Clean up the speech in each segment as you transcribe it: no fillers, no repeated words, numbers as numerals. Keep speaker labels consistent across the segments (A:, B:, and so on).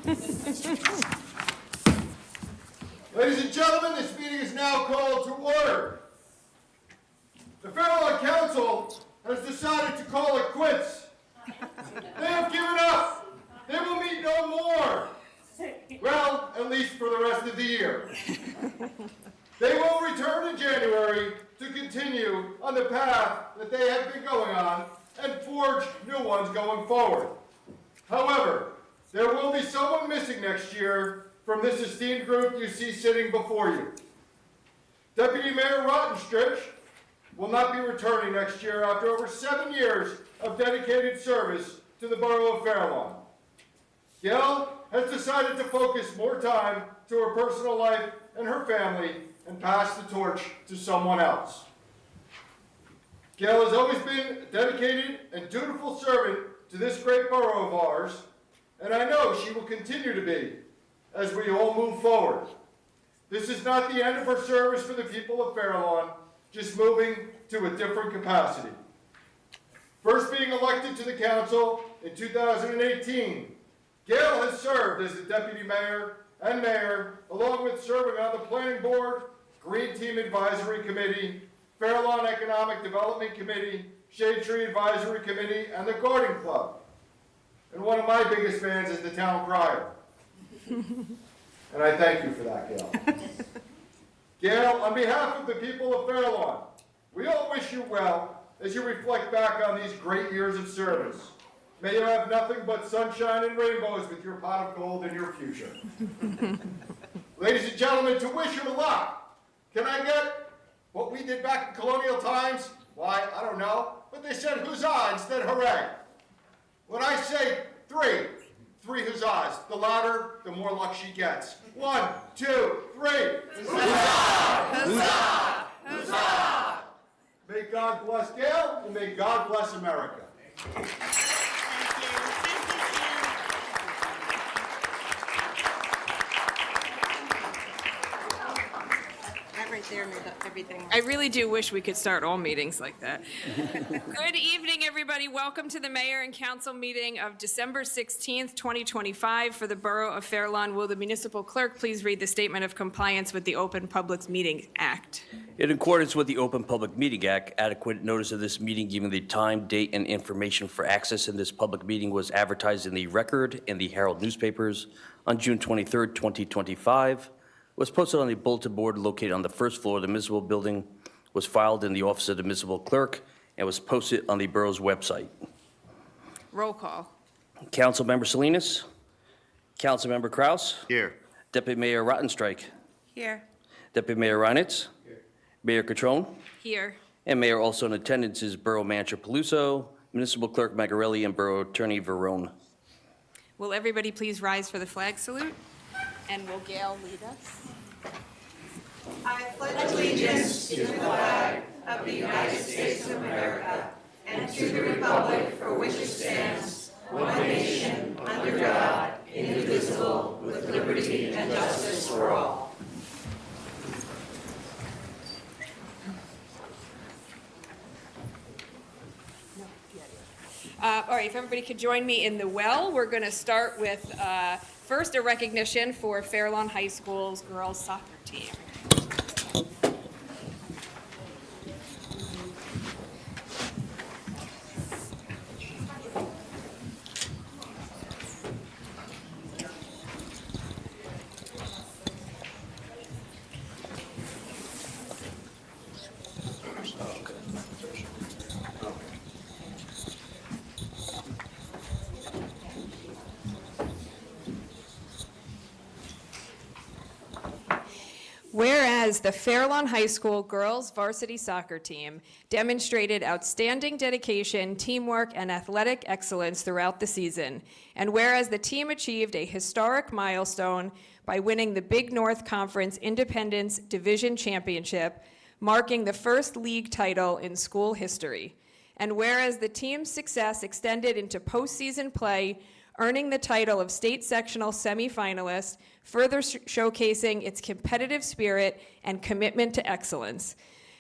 A: Ladies and gentlemen, this meeting is now called to order. The Fairlawn Council has decided to call it quits. They have given up. They will meet no more. Well, at least for the rest of the year. They will return in January to continue on the path that they have been going on and forge new ones going forward. However, there will be someone missing next year from this esteemed group you see sitting before you. Deputy Mayor Rottenstrich will not be returning next year after over 7 years of dedicated service to the borough of Fairlawn. Gail has decided to focus more time to her personal life and her family and pass the torch to someone else. Gail has always been a dedicated and dutiful servant to this great borough of ours, and I know she will continue to be as we all move forward. This is not the end of her service for the people of Fairlawn, just moving to a different capacity. First being elected to the council in 2018, Gail has served as the deputy mayor and mayor, along with serving on the planning board, Green Team Advisory Committee, Fairlawn Economic Development Committee, Shade Tree Advisory Committee, and the Garden Club. And one of my biggest fans is the town crier. And I thank you for that, Gail. Gail, on behalf of the people of Fairlawn, we all wish you well as you reflect back on these great years of service. May you have nothing but sunshine and rainbows with your pot of gold in your future. Ladies and gentlemen, to wish you luck, can I get what we did back in colonial times? Why, I don't know, but they said huzzah instead of hooray. When I say three huzzahs. The louder, the more luck she gets. 1, 2, 3. Huzzah! Huzzah! Huzzah! May God bless Gail, and may God bless America.
B: Right there made everything.
C: I really do wish we could start all meetings like that. Good evening, everybody. Welcome to the Mayor and Council meeting of December 16th, 2025 for the Borough of Fairlawn. Will the municipal clerk please read the statement of compliance with the Open Public Meetings Act?
D: In accordance with the Open Public Meeting Act, adequate notice of this meeting giving the time, date, and information for access in this public meeting was advertised in the Record and the Herald newspapers on June 23rd, 2025. Was posted on the bulletin board located on the first floor of the municipal building, was filed in the office of the municipal clerk, and was posted on the borough's website.
C: Roll call.
D: Councilmember Salinas. Councilmember Kraus.
A: Here.
D: Deputy Mayor Rottenstrich.
B: Here.
D: Deputy Mayor Reinitz. Here. Mayor Catrone.
C: Here.
D: And Mayor also in attendance is Borough Manager Peluso, Municipal Clerk Magarelli, and Borough Attorney Verone.
C: Will everybody please rise for the flag salute? And will Gail lead us?
E: I pledge allegiance to the flag of the United States of America and to the republic for which it stands, one nation, under God, indivisible, with liberty and justice for all.
C: All right, if everybody could join me in the well, we're going to start with first a recognition for Fairlawn High School's girls soccer team. Whereas the Fairlawn High School girls varsity soccer team demonstrated outstanding dedication, teamwork, and athletic excellence throughout the season, and whereas the team achieved a historic milestone by winning the Big North Conference Independence Division Championship, marking the first league title in school history, and whereas the team's success extended into postseason play, earning the title of state sectional semifinalist, further showcasing its competitive spirit and commitment to excellence.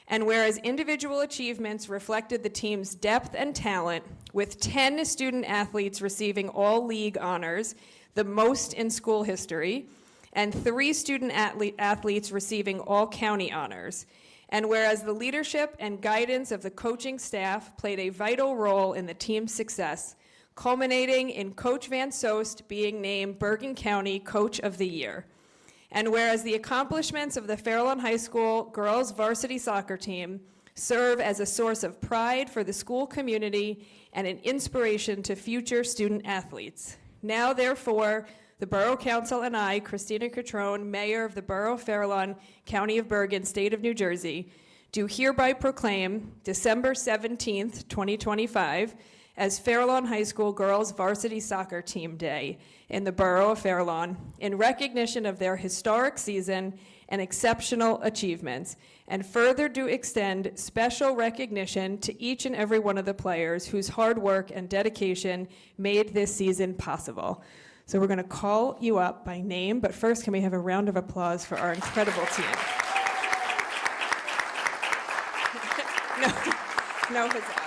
C: And whereas individual achievements reflected the team's depth and talent, with 10 student athletes receiving all league honors, the most in school history, and 3 student athletes receiving all county honors. And whereas the leadership and guidance of the coaching staff played a vital role in the team's success, culminating in Coach Van Soest being named Bergen County Coach of the Year. And whereas the accomplishments of the Fairlawn High School girls varsity soccer team serve as a source of pride for the school community and an inspiration to future student athletes. Now, therefore, the Borough Council and I, Christina Catrone, Mayor of the Borough of Fairlawn, County of Bergen, State of New Jersey, do hereby proclaim December 17th, 2025, as Fairlawn High School Girls Varsity Soccer Team Day in the Borough of Fairlawn in recognition of their historic season and exceptional achievements, and further do extend special recognition to each and every one of the players whose hard work and dedication made this season possible. So we're going to call you up by name, but first, can we have a round of applause for our incredible team? No pizzazz.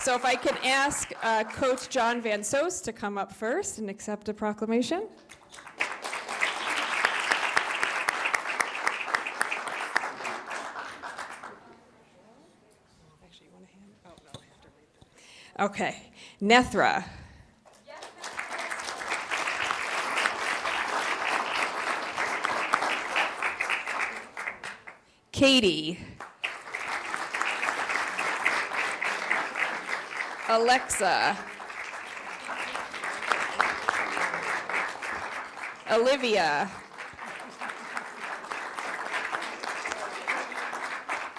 C: So if I can ask Coach John Van Soest to come up first and accept a proclamation. Actually, you want a hand? Oh, no, I have to read that. Okay. Nethra. Katie. Alexa. Olivia.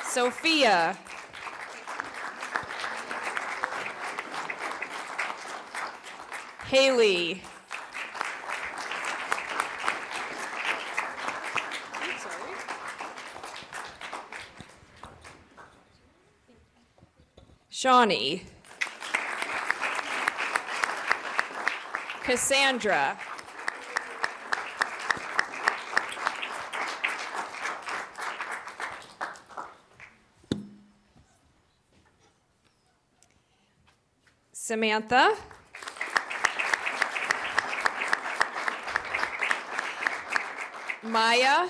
C: Sophia. Haley. Shawnee. Cassandra. Samantha. Maya.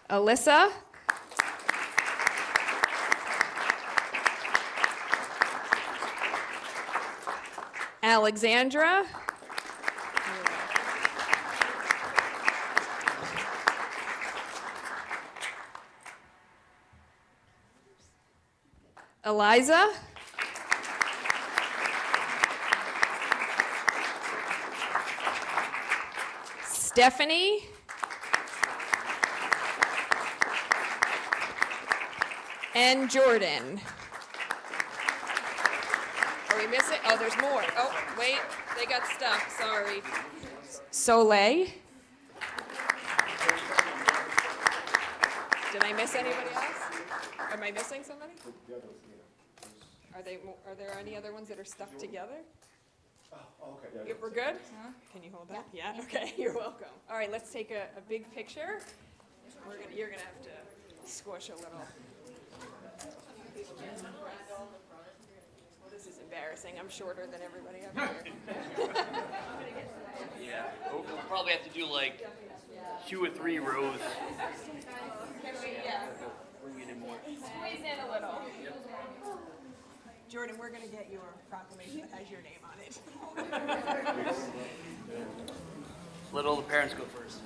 C: Alyssa. Alexandra. Eliza. Stephanie. And Jordan. Are we missing? Oh, there's more. Oh, wait, they got stuck, sorry. Soleil. Did I miss anybody else? Am I missing somebody? Are there any other ones that are stuck together?
A: Okay.
C: We're good? Can you hold that? Yeah, okay, you're welcome. All right, let's take a big picture. You're gonna have to squish a little. Well, this is embarrassing. I'm shorter than everybody up here.
D: Yeah, we'll probably have to do like 2 or 3 rows.
C: Can we,
D: Bring it in more.
C: squeeze in a little? Jordan, we're gonna get your proclamation that has your name on it.
D: Let all the parents go first.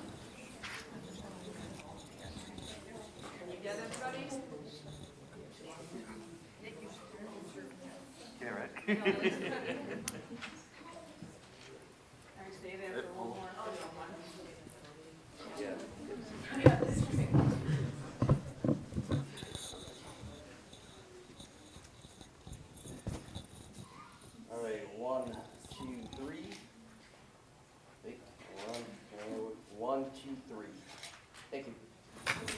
C: Can you get everybody?
D: Yeah, right.
C: Can I stay there for one more?
D: All right, 1, 2, 3. Wait, 1, 2, 3. Thank you.
C: Thank you.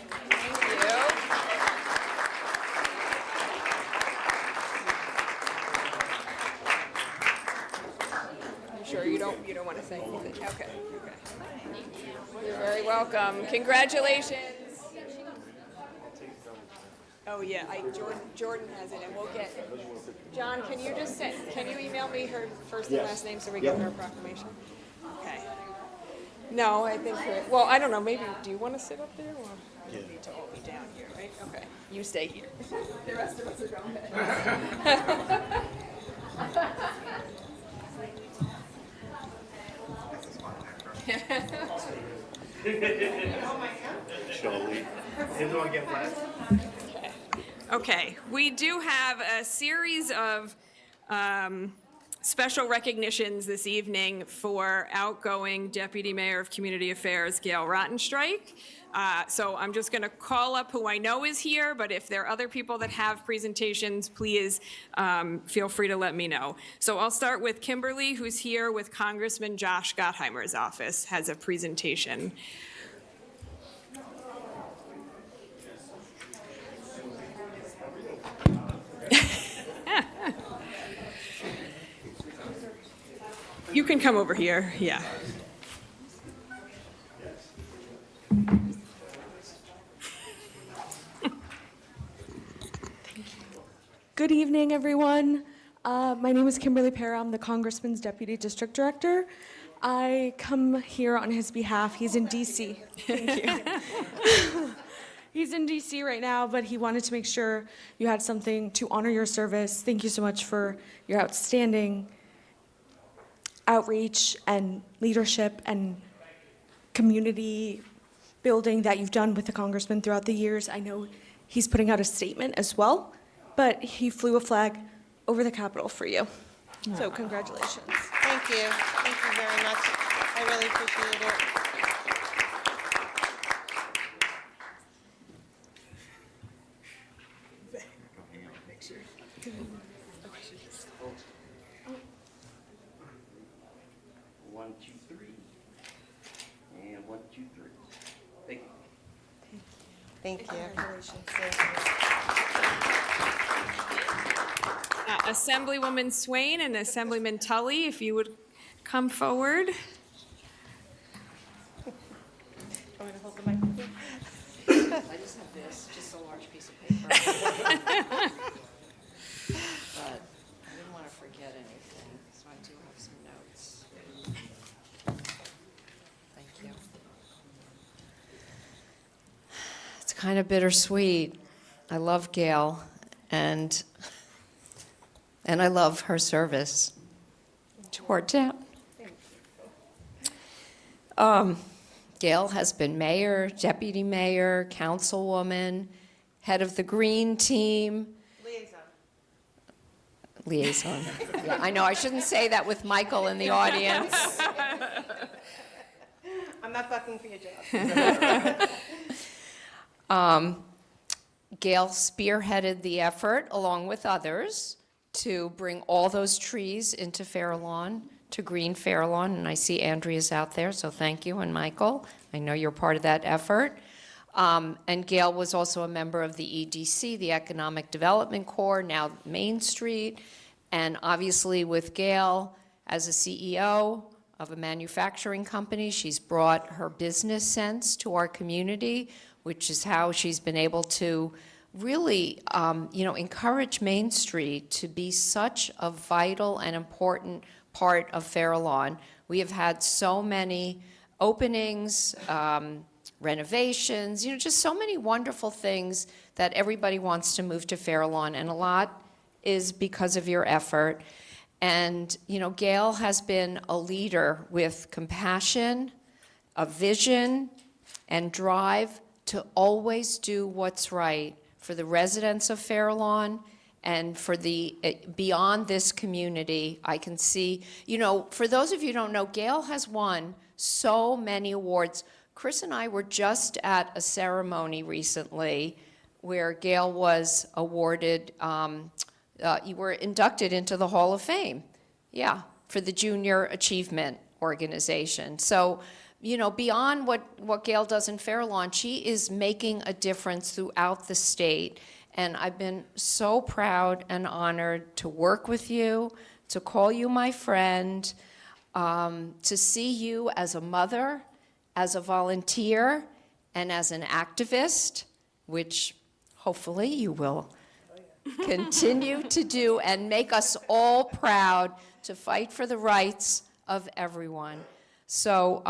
C: You sure you don't want to say anything? Okay. You're very welcome. Congratulations. Oh, yeah, Jordan has it, and we'll get, John, can you email me her first and last name so we get her proclamation? Okay. No, I think, well, I don't know, maybe, do you want to sit up there, or you need to all be down here, right? Okay, you stay here. The rest of us are going back. Okay, we do have a series of special recognitions this evening for outgoing Deputy Mayor of Community Affairs, Gail Rottenstrich. So I'm just going to call up who I know is here, but if there are other people that have presentations, please feel free to let me know. So I'll start with Kimberly, who's here with Congressman Josh Gottheimer's office, has a presentation. You can come over here, yeah.
F: Good evening, everyone. My name is Kimberly Parra. I'm the Congressman's Deputy District Director. I come here on his behalf. He's in D.C. Thank you. He's in D.C. right now, but he wanted to make sure you had something to honor your service. Thank you so much for your outstanding outreach and leadership and community building that you've done with the Congressman throughout the years. I know he's putting out a statement as well, but he flew a flag over the Capitol for you. So congratulations.
B: Thank you. Thank you very much. I really appreciate it.
D: One, two, three. And 1, 2, 3. Thank you.
B: Thank you.
C: Assemblywoman Swain and Assemblyman Tully, if you would come forward.
B: Want to hold the microphone?
G: I just have this, just a large piece of paper. But I didn't want to forget anything, so I do have some notes. Thank you. It's kind of bittersweet. I love Gail, and I love her service to our town. Gail has been mayor, deputy mayor, councilwoman, head of the green team. Liaison. Yeah, I know, I shouldn't say that with Michael in the audience.
B: I'm not fucking for your job.
G: Gail spearheaded the effort, along with others, to bring all those trees into Fairlawn, to green Fairlawn, and I see Andrea's out there, so thank you, and Michael. I know you're part of that effort. And Gail was also a member of the EDC, the Economic Development Corps, now Main Street, and obviously with Gail as a CEO of a manufacturing company, she's brought her business sense to our community, which is how she's been able to really, encourage Main Street to be such a vital and important part of Fairlawn. We have had so many openings, renovations, just so many wonderful things that everybody wants to move to Fairlawn, and a lot is because of your effort. And, Gail has been a leader with compassion, a vision, and drive to always do what's right for the residents of Fairlawn and for the beyond this community. I can see, for those of you who don't know, Gail has won so many awards. Chris and I were just at a ceremony recently where Gail was awarded, you were inducted into the Hall of Fame, for the Junior Achievement Organization. So, beyond what Gail does in Fairlawn, she is making a difference throughout the state. And I've been so proud and honored to work with you, to call you my friend, to see you as a mother, as a volunteer, and as an activist, which hopefully you will continue to do and make us all proud to fight for the rights of everyone. So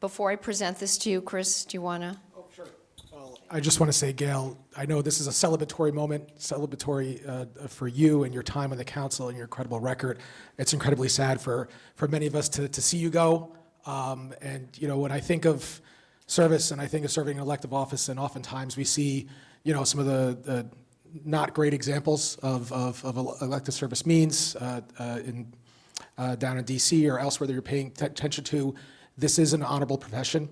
G: before I present this to you, Chris, do you want to?
H: Oh, sure. Well, I just want to say, Gail, I know this is a celebratory moment, for you and your time on the council and your incredible record. It's incredibly sad for many of us to see you go. And, you know, when I think of service and I think of serving in elective office, and oftentimes we see, you know, some of the not great examples of elective service means down in D.C. or elsewhere that you're paying attention to. This is an honorable profession,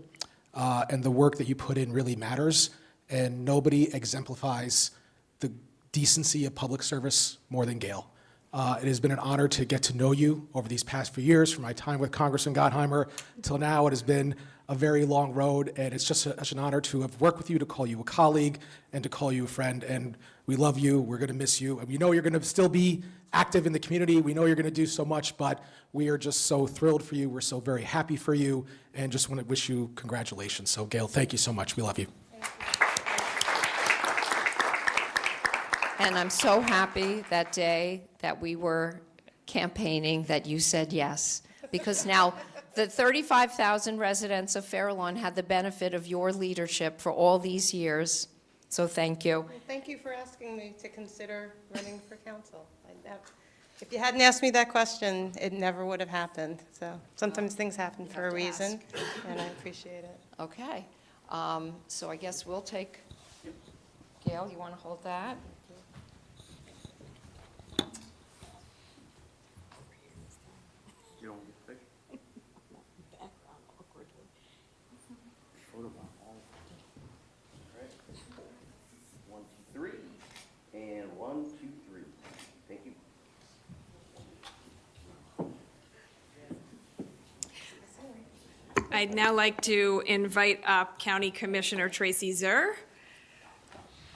H: and the work that you put in really matters, and nobody exemplifies the decency of public service more than Gail. It has been an honor to get to know you over these past few years, from my time with Congressman Gottheimer until now. It has been a very long road, and it's just such an honor to have worked with you, to call you a colleague, and to call you a friend. And we love you. We're going to miss you. And we know you're going to still be active in the community. We know you're going to do so much, but we are just so thrilled for you. We're so very happy for you, and just want to wish you congratulations. So, Gail, thank you so much. We love you.
G: And I'm so happy that day that we were campaigning that you said yes, because now the 35,000 residents of Fair Lawn had the benefit of your leadership for all these years. So thank you.
B: Thank you for asking me to consider running for council. If you hadn't asked me that question, it never would have happened. So sometimes things happen for a reason, and I appreciate it.
G: Okay. So I guess we'll take, Gail, you want to hold that?
D: Photo bomb, all right. 1, 2, 3, and 1, 2, 3. Thank you.
C: I'd now like to invite up County Commissioner Tracy Zur.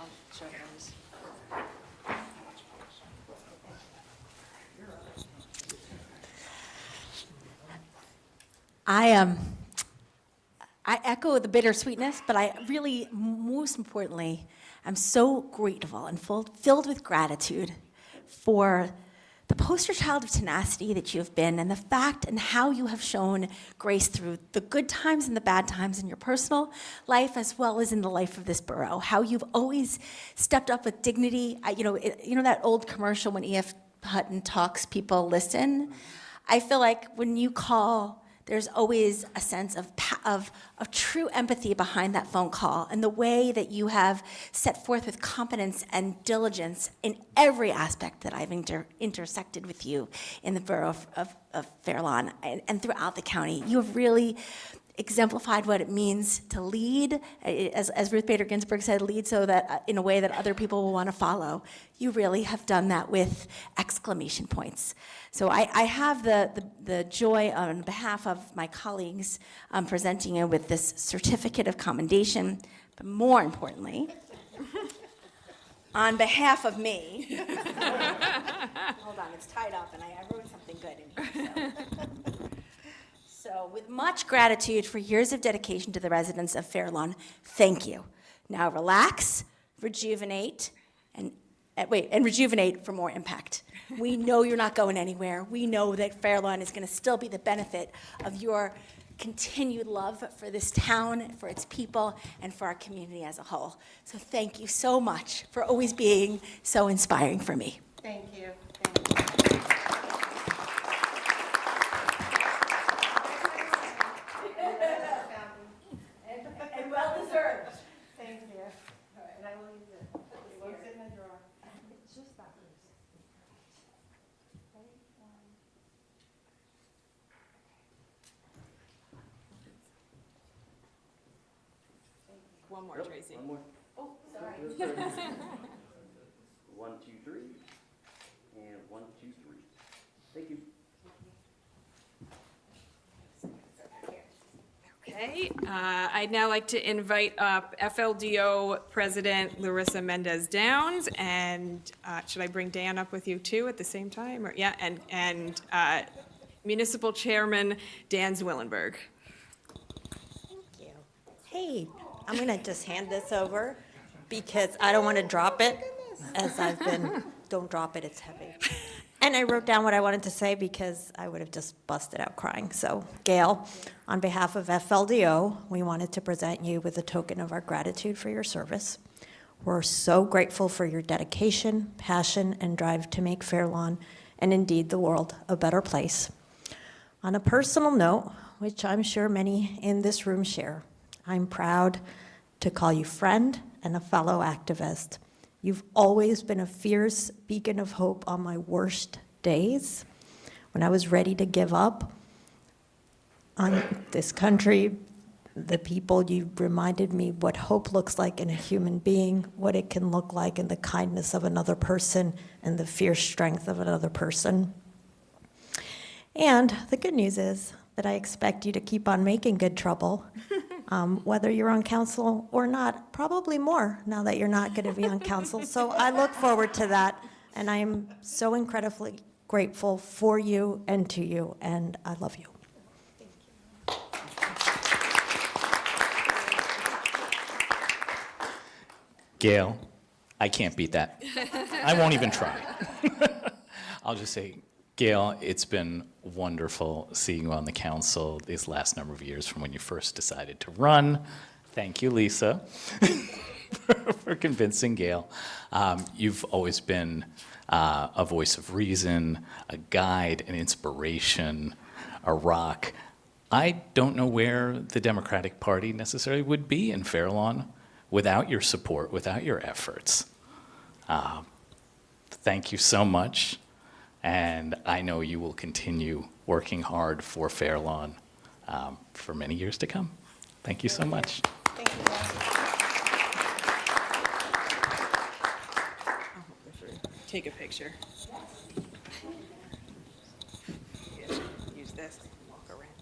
G: I'll show those.
I: I echo the bittersweetness, but I really, most importantly, I'm so grateful and filled with gratitude for the poster child of tenacity that you have been, and the fact and how you have shown grace through the good times and the bad times in your personal life, as well as in the life of this borough. How you've always stepped up with dignity. You know that old commercial when E.F. Hutton talks, people listen. I feel like when you call, there's always a sense of true empathy behind that phone call, and the way that you have set forth with competence and diligence in every aspect that I've intersected with you in the borough of Fair Lawn and throughout the county. You have really exemplified what it means to lead, as Ruth Bader Ginsburg said, lead so that in a way that other people will want to follow. You really have done that with exclamation points. So I have the joy on behalf of my colleagues presenting you with this certificate of commendation, but more importantly, on behalf of me. Hold on, it's tied up and I wrote something good in here. So with much gratitude for years of dedication to the residents of Fair Lawn, thank you. Now relax, rejuvenate, and rejuvenate for more impact. We know you're not going anywhere. We know that Fair Lawn is going to still be the benefit of your continued love for this town, for its people, and for our community as a whole. So thank you so much for always being so inspiring for me.
B: Thank you.
I: And well deserved.
B: Thank you. And I will use it. It was in the drawer.
I: It's just that.
C: One more, Tracy.
D: One more.
I: Oh, sorry.
D: 1, 2, 3, and 1, 2, 3. Thank you.
C: Okay, I'd now like to invite up FLDO President Larissa Mendez Downs, and should I bring Dan up with you too at the same time? Or, yeah, and Municipal Chairman Dan Zwillenberg.
J: Thank you. Hey, I'm going to just hand this over
I: because I don't want to drop it, as I've been, don't drop it, it's heavy. And I wrote down what I wanted to say because I would have just busted out crying. So, Gail, on behalf of FLDO, we wanted to present you with a token of our gratitude for your service. We're so grateful for your dedication, passion, and drive to make Fair Lawn, and indeed the world, a better place. On a personal note, which I'm sure many in this room share, I'm proud to call you friend and a fellow activist. You've always been a fierce beacon of hope on my worst days. When I was ready to give up on this country, the people, you reminded me what hope looks like in a human being, what it can look like in the kindness of another person and the fierce strength of another person. And the good news is that I expect you to keep on making good trouble, whether you're on council or not, probably more now that you're not going to be on council. So I look forward to that, and I am so incredibly grateful for you and to you, and I love you.
J: Gail, I can't beat that. I won't even try. I'll just say, Gail, it's been wonderful seeing you on the council these last number of years from when you first decided to run. Thank you, Lisa, for convincing Gail. You've always been a voice of reason, a guide, an inspiration, a rock. I don't know where the Democratic Party necessarily would be in Fair Lawn without your support, without your efforts. Thank you so much. And I know you will continue working hard for Fair Lawn for many years to come. Thank you so much.
B: Thank you, guys.
C: Take a picture. Use this, walk around.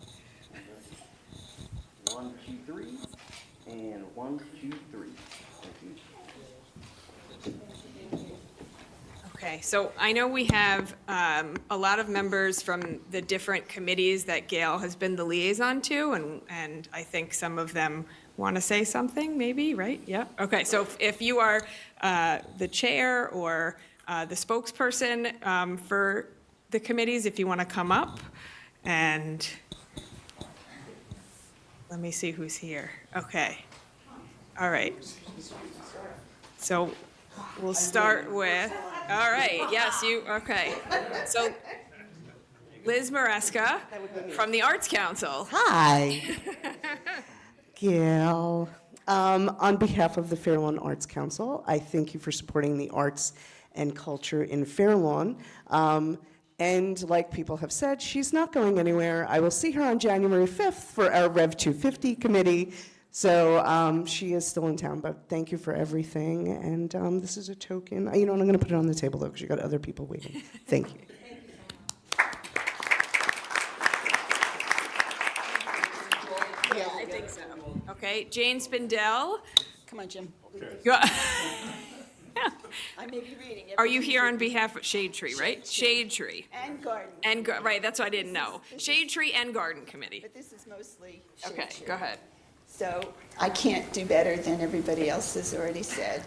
D: 1, 2, 3, and 1, 2, 3. Thank you.
C: Okay, so I know we have a lot of members from the different committees that Gail has been the liaison to, and I think some of them want to say something, maybe, right? Yeah, okay, so if you are the chair or the spokesperson for the committees, if you want to come up, and let me see who's here. Okay, all right. So we'll start with, all right, yes, you, okay. So Liz Maresca from the Arts Council.
K: Hi. Gail. On behalf of the Fair Lawn Arts Council, I thank you for supporting the arts and culture in Fair Lawn. And like people have said, she's not going anywhere. I will see her on January 5th for our Rev 250 committee. So she is still in town, but thank you for everything. And this is a token. You know what, I'm going to put it on the table, though, because you got other people waiting. Thank you.
C: Yeah, I think so. Okay, Jane Spindell.
L: Come on, Jim.
C: Go-
L: I may be reading it.
C: Are you here on behalf of Shade Tree, right? Shade Tree.
L: And garden.
C: And, right, that's what I didn't know. Shade Tree and Garden Committee.
L: But this is mostly shade
C: Okay,
L: tree.
C: go ahead.
L: So I can't do better than everybody else has already said.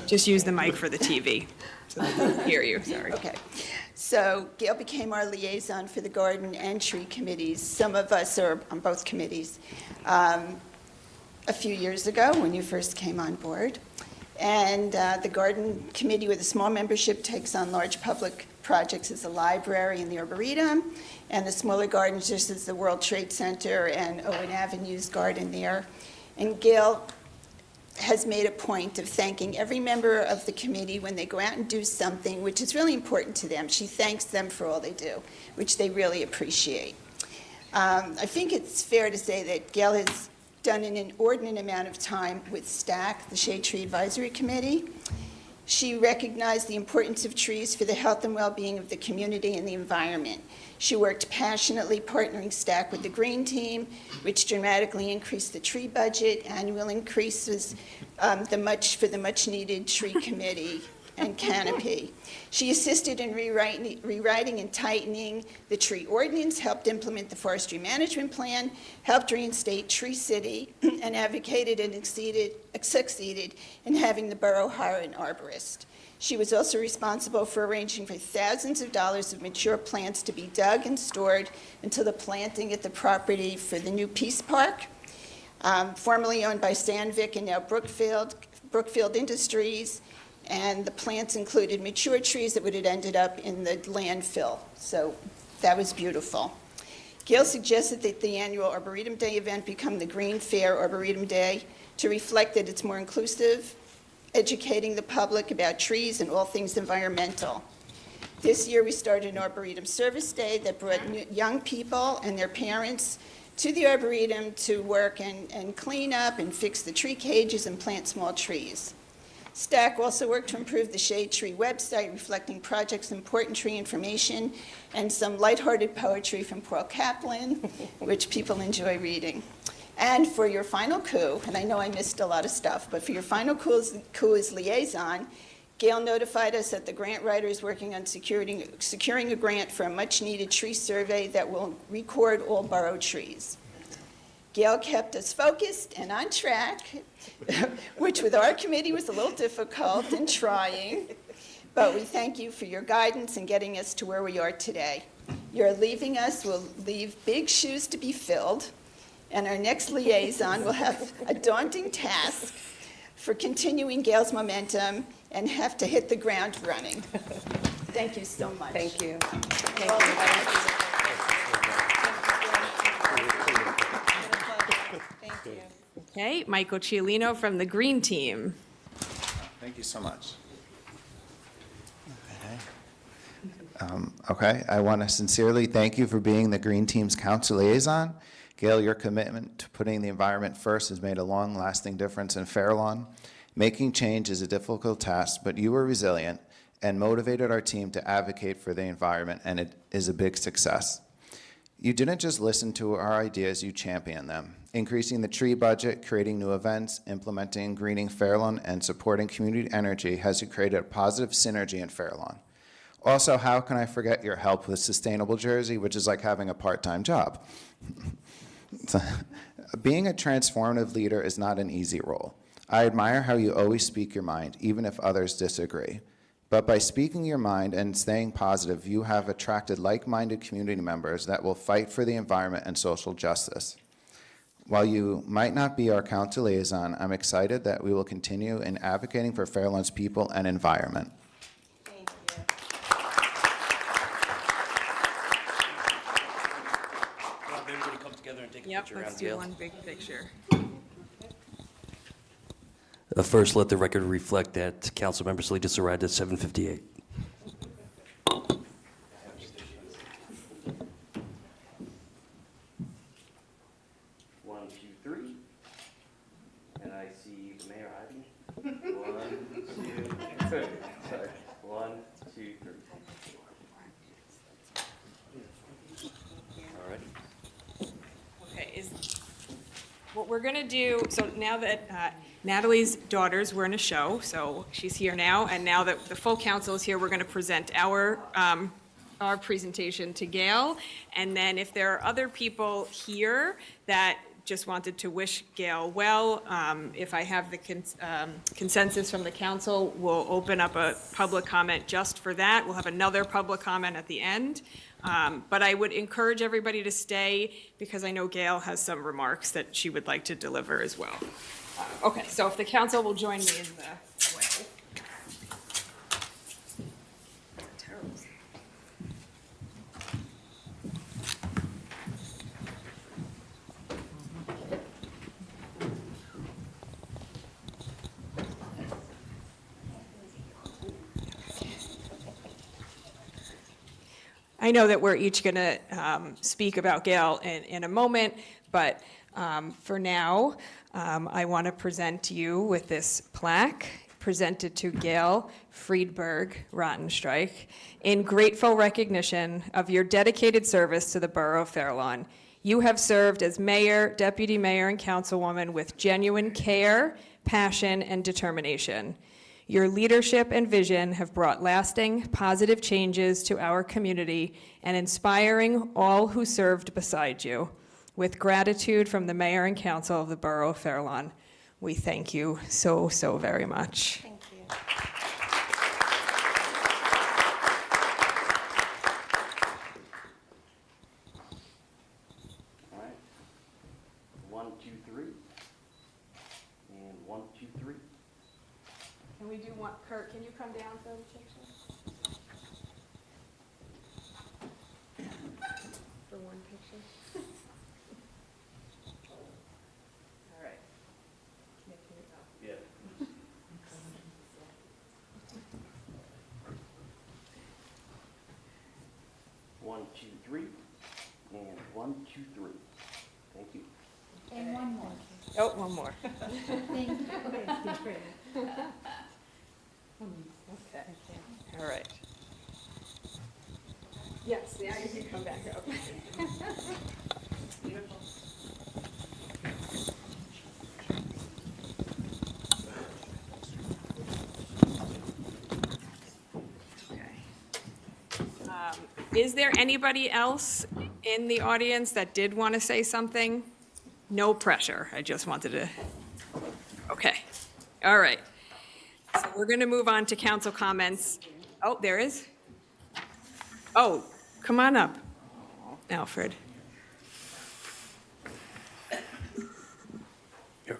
C: Just use the mic for the TV, so they can hear you, sorry.
L: Okay. So Gail became our liaison for the garden and tree committees. Some of us are on both committees a few years ago when you first came on board. And the garden committee with a small membership takes on large public projects as the library and the Arboretum, and the smaller gardens just as the World Trade Center and Owen Avenue's garden there. And Gail has made a point of thanking every member of the committee when they go out and do something, which is really important to them. She thanks them for all they do, which they really appreciate. I think it's fair to say that Gail has done an inordinate amount of time with STAC, the Shade Tree Advisory Committee. She recognized the importance of trees for the health and well-being of the community and the environment. She worked passionately partnering STAC with the Green Team, which dramatically increased the tree budget, annual increases for the much-needed tree committee, and canopy. She assisted in rewriting and tightening the tree ordinance, helped implement the forestry management plan, helped reinstate Tree City, and advocated and succeeded in having the borough hire an arborist. She was also responsible for arranging for thousands of dollars of mature plants to be dug and stored until the planting at the property for the new Peace Park, formerly owned by Sandvik and now Brookfield Industries, and the plants included mature trees that would have ended up in the landfill. So that was beautiful. Gail suggested that the annual Arboretum Day event become the Green Fair Arboretum Day to reflect that it's more inclusive, educating the public about trees and all things environmental. This year we started an Arboretum Service Day that brought young people and their parents to the Arboretum to work and clean up and fix the tree cages and plant small trees. STAC also worked to improve the Shade Tree website, reflecting projects' important tree information and some lighthearted poetry from Paul Kaplan, which people enjoy reading. And for your final coup, and I know I missed a lot of stuff, but for your final coup as liaison, Gail notified us that the grant writer is working on securing a grant for a much-needed tree survey that will record all borough trees. Gail kept us focused and on track, which with our committee was a little difficult and trying, but we thank you for your guidance in getting us to where we are today. Your leaving us will leave big shoes to be filled, and our next liaison will have a daunting task for continuing Gail's momentum and have to hit the ground running. Thank you so much.
B: Thank you.
C: Okay, Michael Cialino from the Green Team.
M: Thank you so much. Okay, I want to sincerely thank you for being the Green Team's council liaison. Gail, your commitment to putting the environment first has made a long-lasting difference in Fair Lawn. Making change is a difficult task, but you were resilient and motivated our team to advocate for the environment, and it is a big success. You didn't just listen to our ideas, you championed them. Increasing the tree budget, creating new events, implementing greening Fair Lawn, and supporting community energy has created a positive synergy in Fair Lawn. Also, how can I forget your help with Sustainable Jersey, which is like having a part-time job. Being a transformative leader is not an easy role. I admire how you always speak your mind, even if others disagree. But by speaking your mind and staying positive, you have attracted like-minded community members that will fight for the environment and social justice. While you might not be our council liaison, I'm excited that we will continue in advocating for Fair Lawn's people and environment.
B: Thank you.
D: Everybody come together and take a
C: Yep,
D: picture
C: let's
D: around
C: do
D: Gail.
C: one big picture.
D: First, let the record reflect that council member Salinas arrived at 7:58. One, two, three. And I see the mayor hiding. 1, 2, 3. Sorry. 1, 2, 3. All right.
C: Okay, what we're going to do, so now that Natalie's daughters were in a show, so she's here now, and now that the full council is here, we're going to present our presentation to Gail, and then if there are other people here that just wanted to wish Gail well, if I have the consensus from the council, we'll open up a public comment just for that. We'll have another public comment at the end. But I would encourage everybody to stay because I know Gail has some remarks that she would like to deliver as well. Okay, so if the council will join me in the way. I know that we're each going to speak about Gail in a moment, but for now, I want to present you with this plaque presented to Gail Friedberg Rottenstrich in grateful recognition of your dedicated service to the Borough of Fair Lawn. You have served as mayor, deputy mayor, and councilwoman with genuine care, passion, and determination. Your leadership and vision have brought lasting, positive changes to our community and inspiring all who served beside you. With gratitude from the Mayor and Council of the Borough of Fair Lawn, we thank you so, so very much.
B: Thank you.
D: All right. 1, 2, 3. And 1, 2, 3.
C: Can we do one, Kurt, can you come down for the picture? For one picture? All right. Nick, can you go?
D: Yeah. 1, 2, 3. And 1, 2, 3. Thank you.
E: And one more.
C: Oh, one more.
E: Thank you.
C: Okay. All right. Yes, now you can come back up. Beautiful. Is there anybody else in the audience that did want to say something? No pressure. I just wanted to. Okay. All right. So we're going to move on to council comments. Oh, there is? Oh, come on up, Alfred.
D: Here.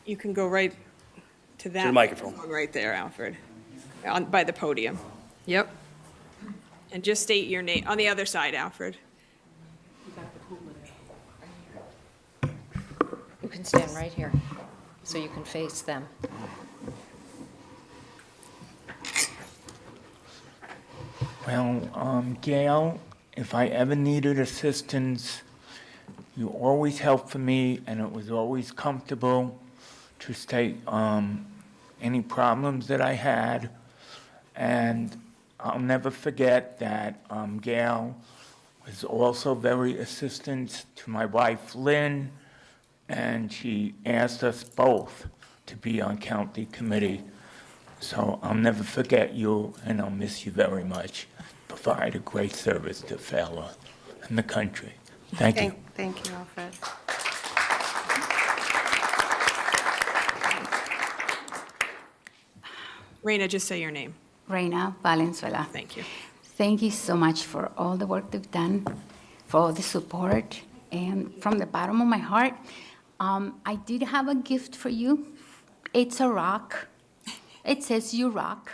C: You can go right to that.
D: To the microphone.
C: Right there, Alfred, by the podium. Yep. And just state your name, on the other side, Alfred.
G: You can stand right here, so you can face them.
N: Well, Gail, if I ever needed assistance, you always helped for me, and it was always comfortable to state any problems that I had. And I'll never forget that Gail was also very assistant to my wife, Lynn, and she asked us both to be on county committee. So I'll never forget you, and I'll miss you very much. Provide a great service to Fair Lawn and the country. Thank you.
B: Thank you, Alfred.
C: Raina, just say your name.
O: Reina Valenzuela.
C: Thank you.
O: Thank you so much for all the work they've done, for all the support, and from the bottom of my heart, I did have a gift for you. It's a rock. It says you rock.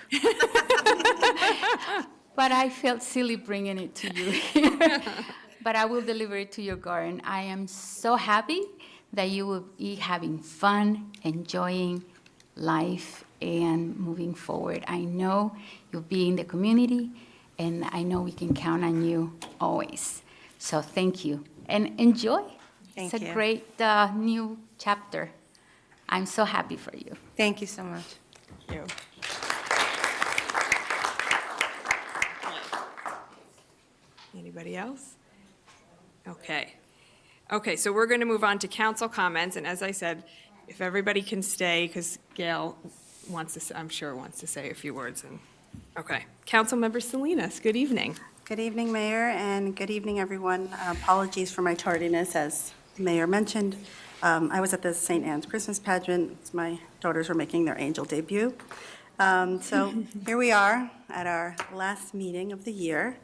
O: But I felt silly bringing it to you here. But I will deliver it to your garden. I am so happy that you will be having fun, enjoying life, and moving forward. I know you'll be in the community, and I know we can count on you always. So thank you, and enjoy.
B: Thank
O: it's a
B: you.
O: great new chapter. I'm so happy for you.
B: Thank you so much.
C: You. Anybody else? Okay. Okay, so we're going to move on to council comments, and as I said, if everybody can stay, because Gail wants to, I'm sure wants to say a few words. And okay, Councilmember Salinas, good evening.
P: Good evening, Mayor, and good evening, everyone. Apologies for my tardiness, as the Mayor mentioned. I was at the St. Anne's Christmas pageant. My daughters were making their angel debut. So here we are at our last meeting of the year.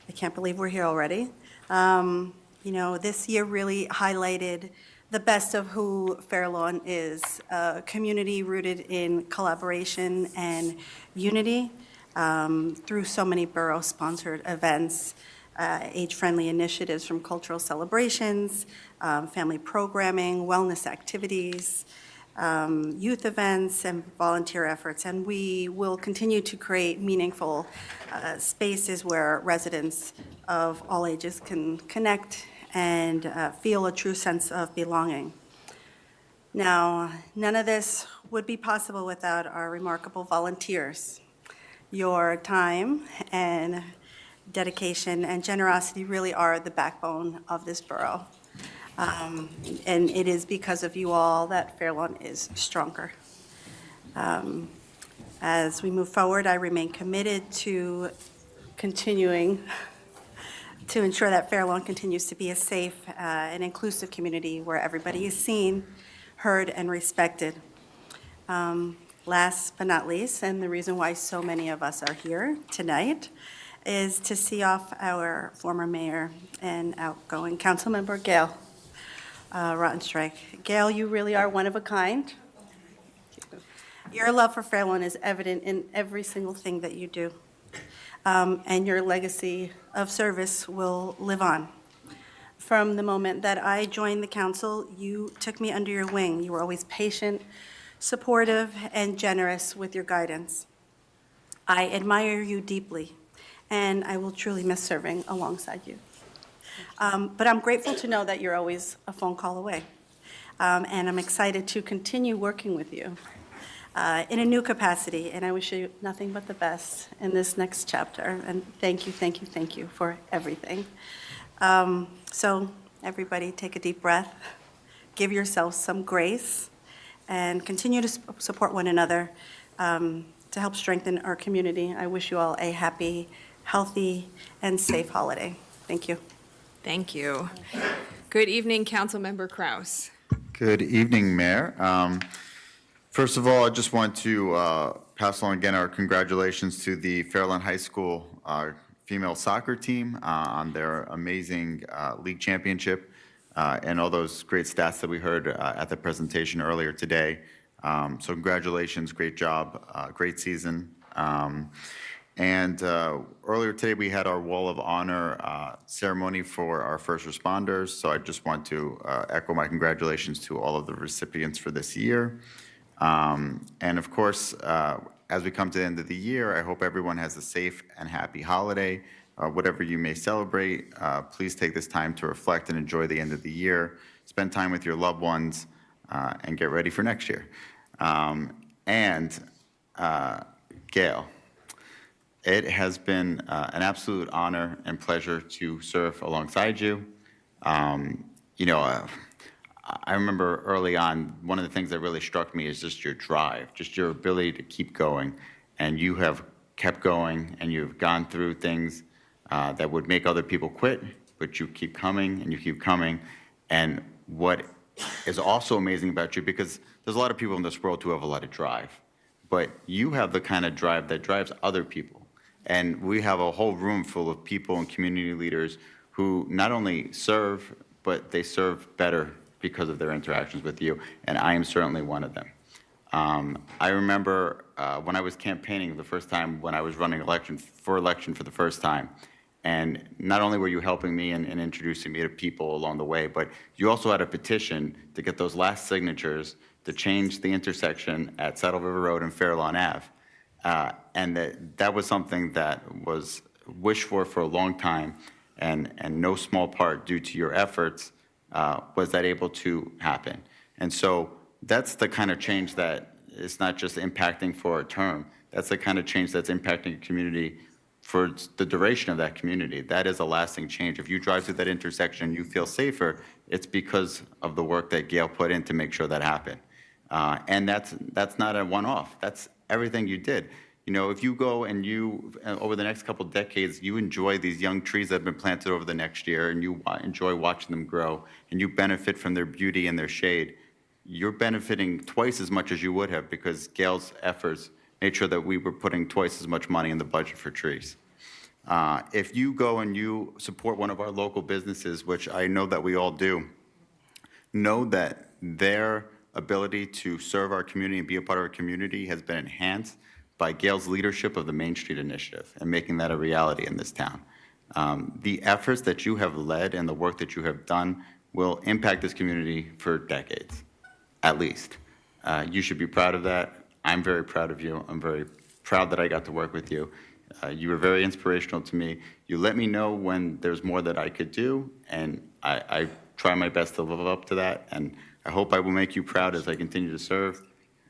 P: I can't believe we're here already. You know, this year really highlighted the best of who Fair Lawn is, a community rooted in collaboration and unity through so many borough-sponsored events, age-friendly initiatives from cultural celebrations, family programming, wellness activities, youth events, and volunteer efforts. And we will continue to create meaningful spaces where residents of all ages can connect and feel a true sense of belonging. Now, none of this would be possible without our remarkable volunteers. Your time and dedication and generosity really are the backbone of this borough. And it is because of you all that Fair Lawn is stronger. As we move forward, I remain committed to continuing to ensure that Fair Lawn continues to be a safe and inclusive community where everybody is seen, heard, and respected. Last but not least, and the reason why so many of us are here tonight, is to see off our former mayor and outgoing council member, Gail Rottenstrich. Gail, you really are one of a kind. Your love for Fair Lawn is evident in every single thing that you do. And your legacy of service will live on. From the moment that I joined the council, you took me under your wing. You were always patient, supportive, and generous with your guidance. I admire you deeply, and I will truly miss serving alongside you. But I'm grateful to know that you're always a phone call away. And I'm excited to continue working with you in a new capacity, and I wish you nothing but the best in this next chapter. And thank you, thank you, thank you for everything. So everybody take a deep breath, give yourselves some grace, and continue to support one another to help strengthen our community. I wish you all a happy, healthy, and safe holiday. Thank you.
C: Thank you. Good evening, Councilmember Kraus.
Q: Good evening, Mayor. First of all, I just want to pass along again our congratulations to the Fairlawn High School female soccer team on their amazing league championship and all those great stats that we heard at the presentation earlier today. So congratulations, great job, great season. And earlier today, we had our Wall of Honor ceremony for our first responders. So I just want to echo my congratulations to all of the recipients for this year. And of course, as we come to the end of the year, I hope everyone has a safe and happy holiday. Whatever you may celebrate, please take this time to reflect and enjoy the end of the year. Spend time with your loved ones and get ready for next year. Gail, it has been an absolute honor and pleasure to serve alongside you. I remember early on, one of the things that really struck me is just your drive, just your ability to keep going. And you have kept going, and you've gone through things that would make other people quit, but you keep coming, and you keep coming. And what is also amazing about you, because there's a lot of people in this world who have a lot of drive, but you have the kind of drive that drives other people. And we have a whole room full of people and community leaders who not only serve, but they serve better because of their interactions with you, and I am certainly one of them. I remember when I was campaigning the first time, when I was running election for the first time, and not only were you helping me and introducing me to people along the way, but you also had a petition to get those last signatures to change the intersection at Saddle River Road and Fairlawn Ave. And that was something that was wished for a long time, and no small part due to your efforts was that able to happen. And so that's the kind of change that is not just impacting for a term. That's the kind of change that's impacting a community for the duration of that community. That is a lasting change. If you drive through that intersection and you feel safer, it's because of the work that Gail put in to make sure that happened. And that's not a one-off. That's everything you did. You know, if you go and you, over the next couple of decades, you enjoy these young trees that have been planted over the next year, and you enjoy watching them grow, and you benefit from their beauty and their shade, you're benefiting twice as much as you would have, because Gail's efforts made sure that we were putting twice as much money in the budget for trees. If you go and you support one of our local businesses, which I know that we all do, know that their ability to serve our community and be a part of our community has been enhanced by Gail's leadership of the Main Street Initiative and making that a reality in this town. The efforts that you have led and the work that you have done will impact this community for decades, at least. You should be proud of that. I'm very proud of you. I'm very proud that I got to work with you. You were very inspirational to me. You let me know when there's more that I could do, and I try my best to live up to that, and I hope I will make you proud as I continue to serve.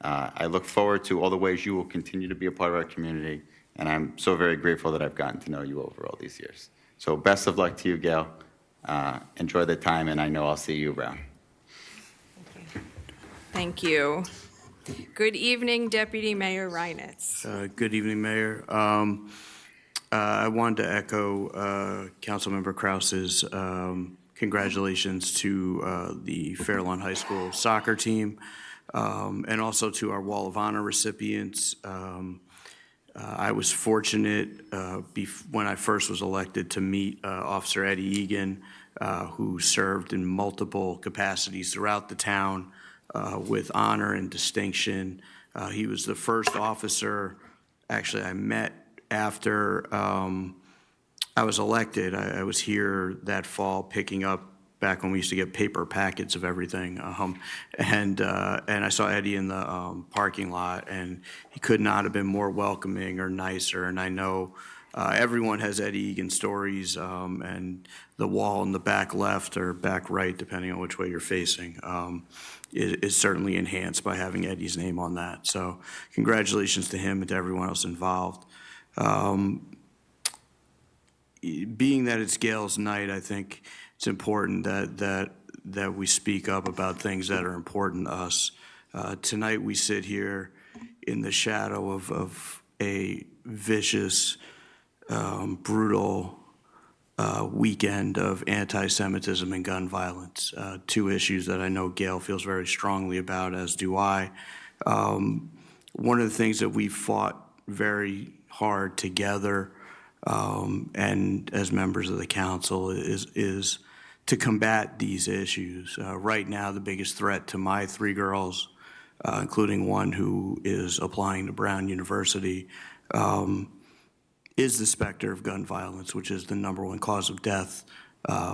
Q: I look forward to all the ways you will continue to be a part of our community, and I'm so very grateful that I've gotten to know you over all these years. So best of luck to you, Gail. Enjoy the time, and I know I'll see you around.
C: Thank you. Good evening, Deputy Mayor Reinitz.
R: Good evening, Mayor. I wanted to echo Councilmember Krause's congratulations to the Fairlawn High School soccer team, and also to our Wall of Honor recipients. I was fortunate when I first was elected to meet Officer Eddie Egan, who served in multiple capacities throughout the town with honor and distinction. He was the first officer, actually, I met after I was elected. I was here that fall picking up back when we used to get paper packets of everything. And I saw Eddie in the parking lot, and he could not have been more welcoming or nicer. And I know everyone has Eddie Egan stories, and the wall in the back left or back right, depending on which way you're facing, is certainly enhanced by having Eddie's name on that. So congratulations to him and to everyone else involved. Being that it's Gail's night, I think it's important that we speak up about things that are important to us. Tonight we sit here in the shadow of a vicious, brutal weekend of anti-Semitism and gun violence, two issues that I know Gail feels very strongly about, as do I. One of the things that we fought very hard together and as members of the council is to combat these issues. Right now, the biggest threat to my three girls, including one who is applying to Brown University, is the specter of gun violence, which is the #1 cause of death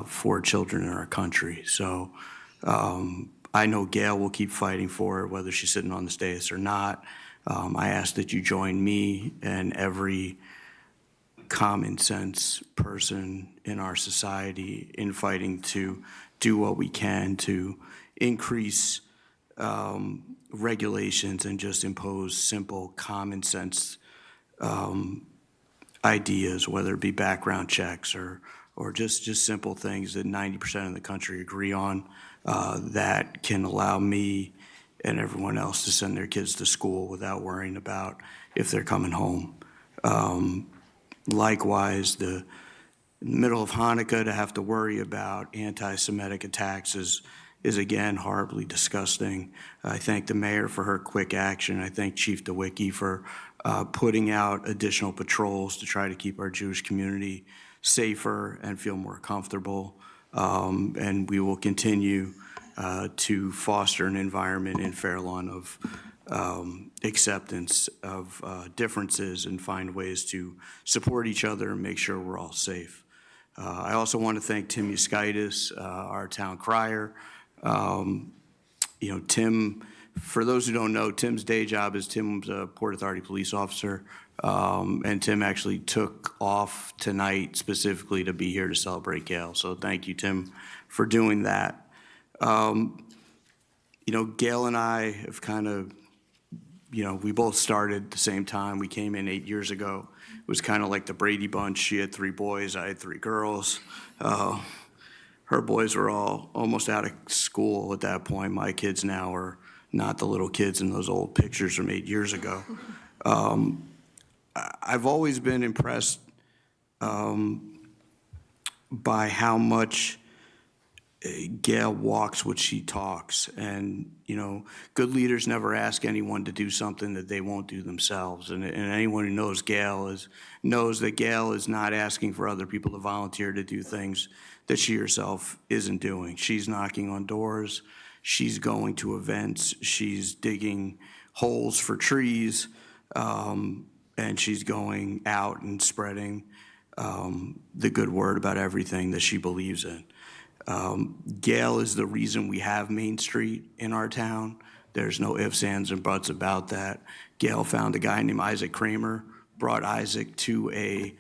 R: for children in our country. So I know Gail will keep fighting for it, whether she's sitting on the dais or not. I ask that you join me and every common sense person in our society in fighting to do what we can to increase regulations and just impose simple common sense ideas, whether it be background checks or just simple things that 90% of the country agree on, that can allow me and everyone else to send their kids to school without worrying about if they're coming home. Likewise, in the middle of Hanukkah, to have to worry about anti-Semitic attacks is again horribly disgusting. I thank the mayor for her quick action. I thank Chief DeWicki for putting out additional patrols to try to keep our Jewish community safer and feel more comfortable. And we will continue to foster an environment in Fairlawn of acceptance of differences and find ways to support each other and make sure we're all safe. I also want to thank Tim Yuskaitis, our town crier. Tim, for those who don't know, Tim's day job is Tim's a Port Authority police officer, and Tim actually took off tonight specifically to be here to celebrate Gail. So thank you, Tim, for doing that. Gail and I have kind of, we both started at the same time. We came in 8 years ago. It was kind of like the Brady Bunch. She had 3 boys, I had 3 girls. Her boys were all almost out of school at that point. My kids now are not the little kids in those old pictures from 8 years ago. I've always been impressed by how much Gail walks what she talks. And, good leaders never ask anyone to do something that they won't do themselves. And anyone who knows Gail knows that Gail is not asking for other people to volunteer to do things that she herself isn't doing. She's knocking on doors. She's going to events. She's digging holes for trees. And she's going out and spreading the good word about everything that she believes in. Gail is the reason we have Main Street in our town. There's no ifs, ands, and buts about that. Gail found a guy named Isaac Kramer, brought Isaac to a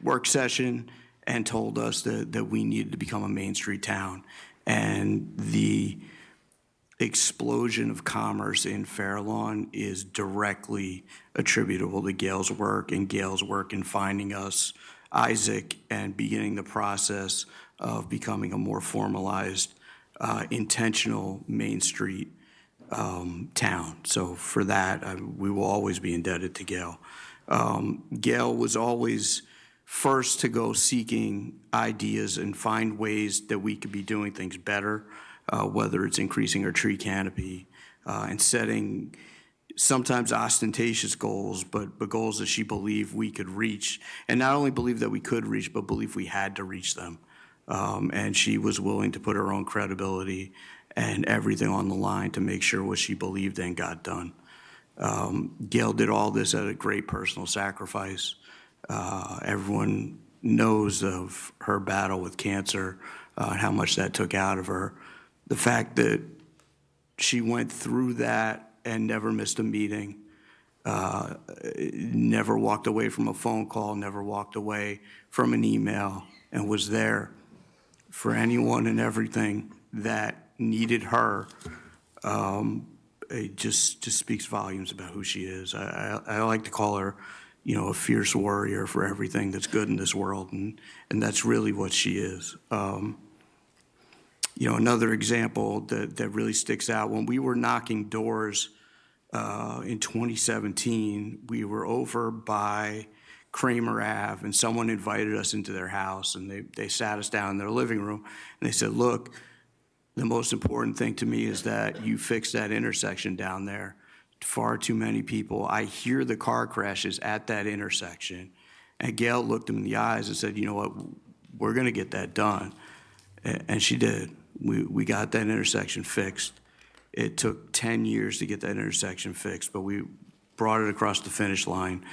R: work session and told us that we needed to become a Main Street town. And the explosion of commerce in Fairlawn is directly attributable to Gail's work and Gail's work in finding us Isaac and beginning the process of becoming a more formalized, intentional Main Street town. So for that, we will always be indebted to Gail. Gail was always first to go seeking ideas and find ways that we could be doing things better, whether it's increasing our tree canopy and setting sometimes ostentatious goals, but goals that she believed we could reach. And not only believe that we could reach, but believe we had to reach them. And she was willing to put her own credibility and everything on the line to make sure what she believed in got done. Gail did all this at a great personal sacrifice. Everyone knows of her battle with cancer, how much that took out of her. The fact that she went through that and never missed a meeting, never walked away from a phone call, never walked away from an email, and was there for anyone and everything that needed her, it just speaks volumes about who she is. I like to call her, a fierce warrior for everything that's good in this world, and that's really what she is. Another example that really sticks out, when we were knocking doors in 2017, we were over by Kramer Ave, and someone invited us into their house, and they sat us down in their living room, and they said, look, the most important thing to me is that you fix that intersection down there. Far too many people. I hear the car crashes at that intersection. And Gail looked him in the eyes and said, you know what, we're going to get that done. And she did. We got that intersection fixed. It took 10 years to get that intersection fixed, but we brought it across the finish line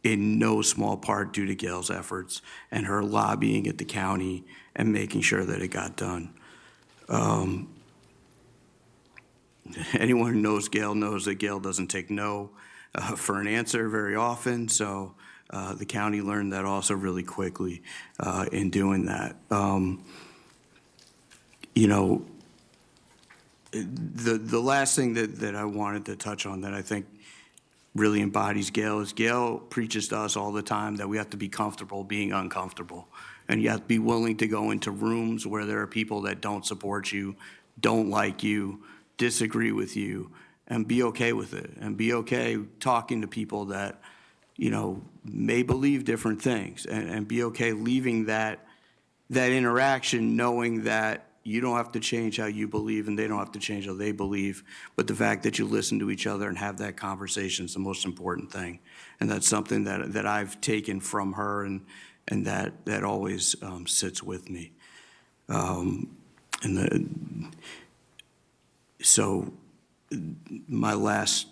R: in no small part due to Gail's efforts and her lobbying at the county and making sure that it got done. Anyone who knows Gail knows that Gail doesn't take no for an answer very often, so the county learned that also really quickly in doing that. The last thing that I wanted to touch on that I think really embodies Gail is Gail preaches to us all the time that we have to be comfortable being uncomfortable. And you have to be willing to go into rooms where there are people that don't support you, don't like you, disagree with you, and be okay with it. And be okay talking to people that, may believe different things. And be okay leaving that interaction knowing that you don't have to change how you believe and they don't have to change how they believe. But the fact that you listen to each other and have that conversation is the most important thing. And that's something that I've taken from her and that always sits with me. So my last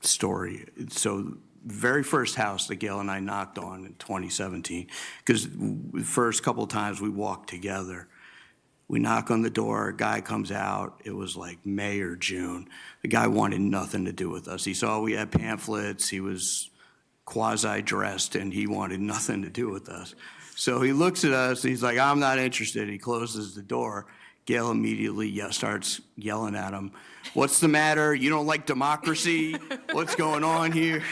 R: story, so very first house that Gail and I knocked on in 2017, because the first couple of times we walked together, we knock on the door, a guy comes out, it was like May or June. The guy wanted nothing to do with us. He saw we had pamphlets, he was quasi-dressed, and he wanted nothing to do with us. So he looks at us, he's like, I'm not interested. He closes the door. Gail immediately starts yelling at him, what's the matter? You don't like democracy? What's going on here?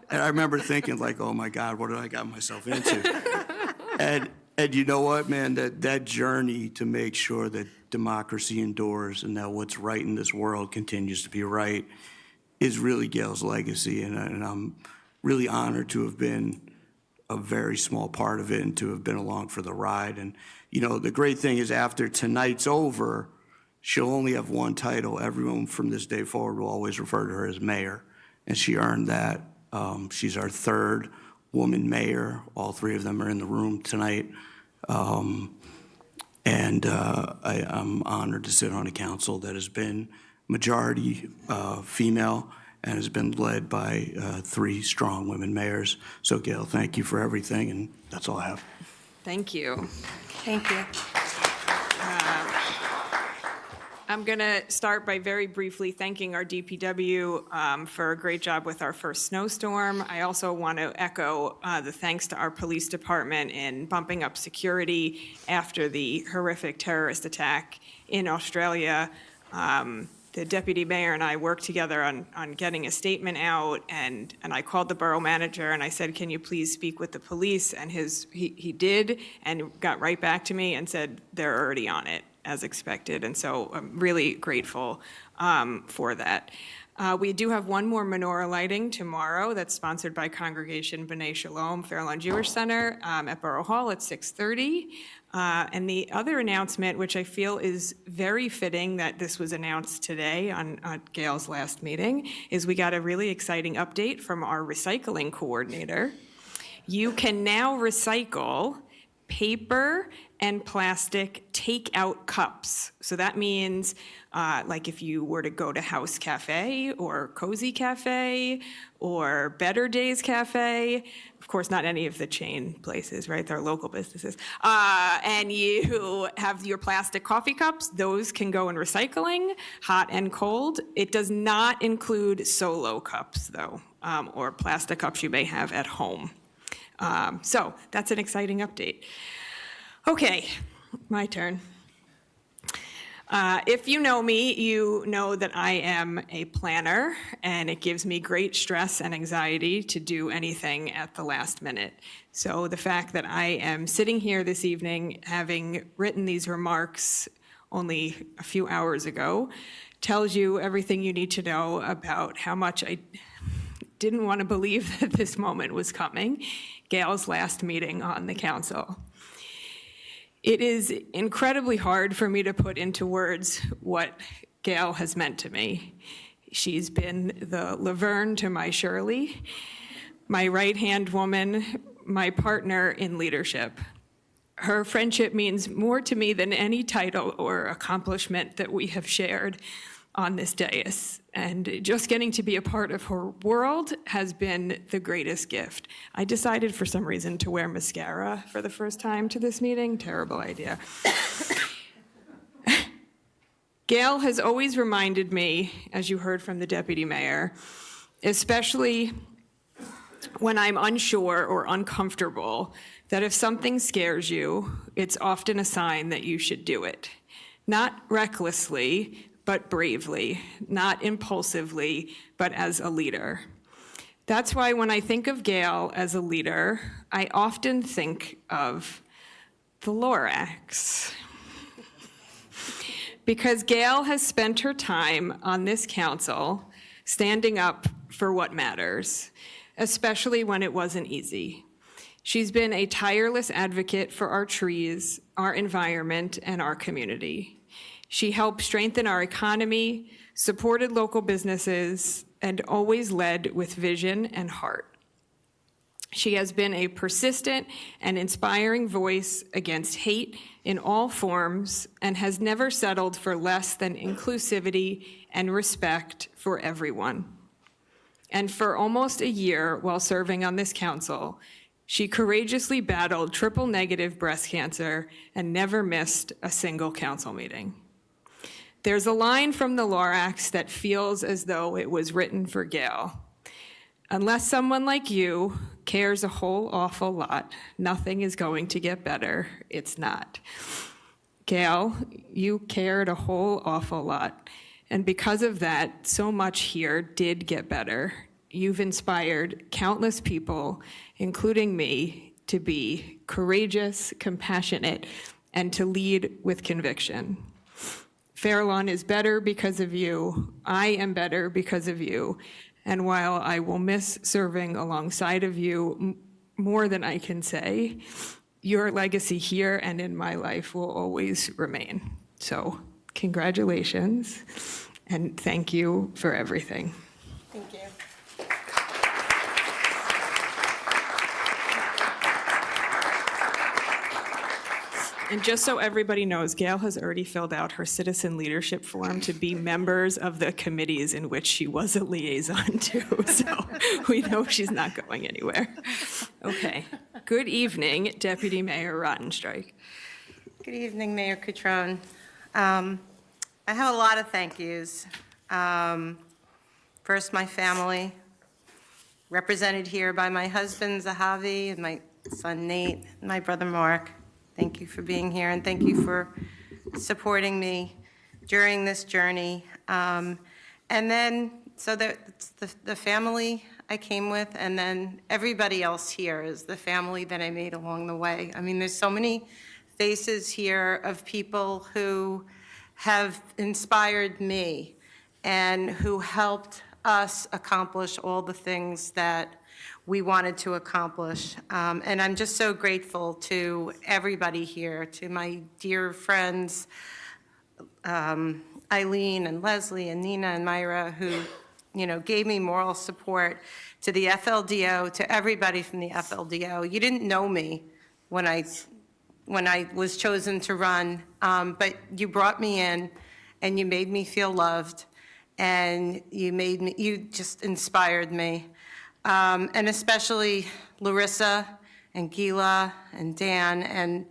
R: And I remember thinking like, oh my God, what did I got myself into? And you know what, man, that journey to make sure that democracy endures and that what's right in this world continues to be right is really Gail's legacy. And I'm really honored to have been a very small part of it and to have been along for the ride. And, the great thing is after tonight's over, she'll only have one title. Everyone from this day forward will always refer to her as mayor. And she earned that. She's our third woman mayor. All three of them are in the room tonight. I'm honored to sit on a council that has been majority female and has been led by three strong women mayors. So Gail, thank you for everything, and that's all I have.
C: Thank you.
O: Thank you.
C: I'm going to start by very briefly thanking our DPW for a great job with our first snowstorm. I also want to echo the thanks to our police department in bumping up security after the horrific terrorist attack in Australia. The deputy mayor and I worked together on getting a statement out, and I called the borough manager and I said, can you please speak with the police? And he did, and got right back to me and said, they're already on it. as expected, and so I'm really grateful for that. We do have one more menorah lighting tomorrow that's sponsored by Congregation B'nai Shalom, Fair Lawn Jewish Center at Borough Hall at 6:30. And the other announcement, which I feel is very fitting that this was announced today on Gail's last meeting, is we got a really exciting update from our recycling coordinator. You can now recycle paper and plastic takeout cups. So that means like if you were to go to House Cafe or Cozy Cafe or Better Days Cafe, of course, not any of the chain places, right? They're local businesses. And you have your plastic coffee cups, those can go in recycling, hot and cold. It does not include solo cups, though, or plastic cups you may have at home. So that's an exciting update. Okay, my turn. If you know me, you know that I am a planner, and it gives me great stress and anxiety to do anything at the last minute. So the fact that I am sitting here this evening, having written these remarks only a few hours ago, tells you everything you need to know about how much I didn't want to believe that this moment was coming, Gail's last meeting on the council. It is incredibly hard for me to put into words what Gail has meant to me. She's been the Laverne to my Shirley, my right-hand woman, my partner in leadership. Her friendship means more to me than any title or accomplishment that we have shared on this dais, and just getting to be a part of her world has been the greatest gift. I decided for some reason to wear mascara for the first time to this meeting. Terrible idea. Gail has always reminded me, as you heard from the deputy mayor, especially when I'm unsure or uncomfortable, that if something scares you, it's often a sign that you should do it. Not recklessly, but bravely, not impulsively, but as a leader. That's why when I think of Gail as a leader, I often think of the Lorax. Because Gail has spent her time on this council standing up for what matters, especially when it wasn't easy. She's been a tireless advocate for our trees, our environment, and our community. She helped strengthen our economy, supported local businesses, and always led with vision and heart. She has been a persistent and inspiring voice against hate in all forms and has never settled for less than inclusivity and respect for everyone. And for almost a year while serving on this council, she courageously battled triple-negative breast cancer and never missed a single council meeting. There's a line from the Lorax that feels as though it was written for Gail. Unless someone like you cares a whole awful lot, nothing is going to get better. It's not. Gail, you cared a whole awful lot. And because of that, so much here did get better. You've inspired countless people, including me, to be courageous, compassionate, and to lead with conviction. Fair Lawn is better because of you. I am better because of you. And while I will miss serving alongside of you more than I can say, your legacy here and in my life will always remain. So congratulations, and thank you for everything.
B: Thank you.
C: And just so everybody knows, Gail has already filled out her citizen leadership form to be members of the committees in which she was a liaison to, so we know she's not going anywhere. Okay. Good evening, Deputy Mayor Rottenstrich.
B: Good evening, Mayor Cutrone. I have a lot of thank yous. First, my family, represented here by my husband, Zahavi, and my son, Nate, and my brother, Mark. Thank you for being here, and thank you for supporting me during this journey. And then, so that's the family I came with, and then everybody else here is the family that I made along the way. I mean, there's so many faces here of people who have inspired me and who helped us accomplish all the things that we wanted to accomplish. And I'm just so grateful to everybody here, to my dear friends, Eileen and Leslie and Nina and Myra, who, gave me moral support, to the FLDO, to everybody from the FLDO. You didn't know me when I was chosen to run, but you brought me in and you made me feel loved, and you just inspired me. And especially Larissa and Gila and Dan, and,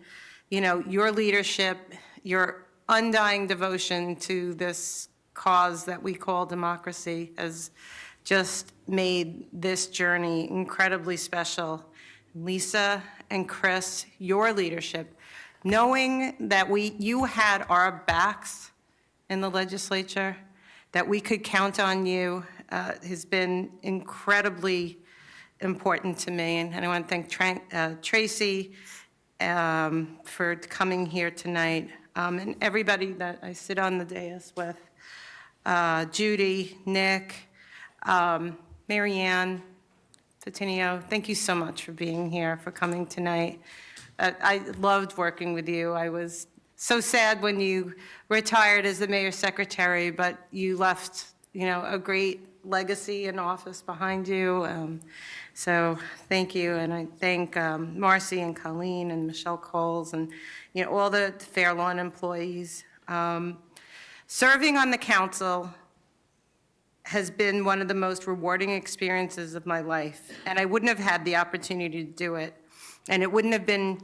B: your leadership, your undying devotion to this cause that we call democracy has just made this journey incredibly special. Lisa and Chris, your leadership, knowing that you had our backs in the legislature, that we could count on you, has been incredibly important to me. And I want to thank Tracy for coming here tonight, and everybody that I sit on the dais with, Judy, Nick, Marianne, Fatinio, thank you so much for being here, for coming tonight. I loved working with you. I was so sad when you retired as the mayor's secretary, but you left, a great legacy in office behind you. So thank you, and I thank Marcy and Colleen and Michelle Coles and, all the Fair Lawn employees. Serving on the council has been one of the most rewarding experiences of my life, and I wouldn't have had the opportunity to do it, and it wouldn't have been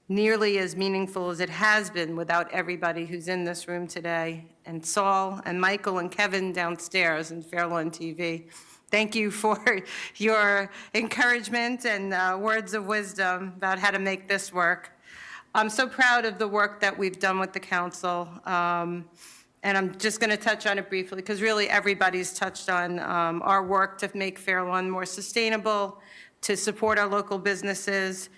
B: nearly as meaningful as it has been without everybody who's in this room today, and Saul and Michael and Kevin downstairs in Fair Lawn TV. Thank you for your encouragement and words of wisdom about how to make this work. I'm so proud of the work that we've done with the council. And I'm just going to touch on it briefly, because really everybody's touched on our work to make Fair Lawn more sustainable, to support our local businesses,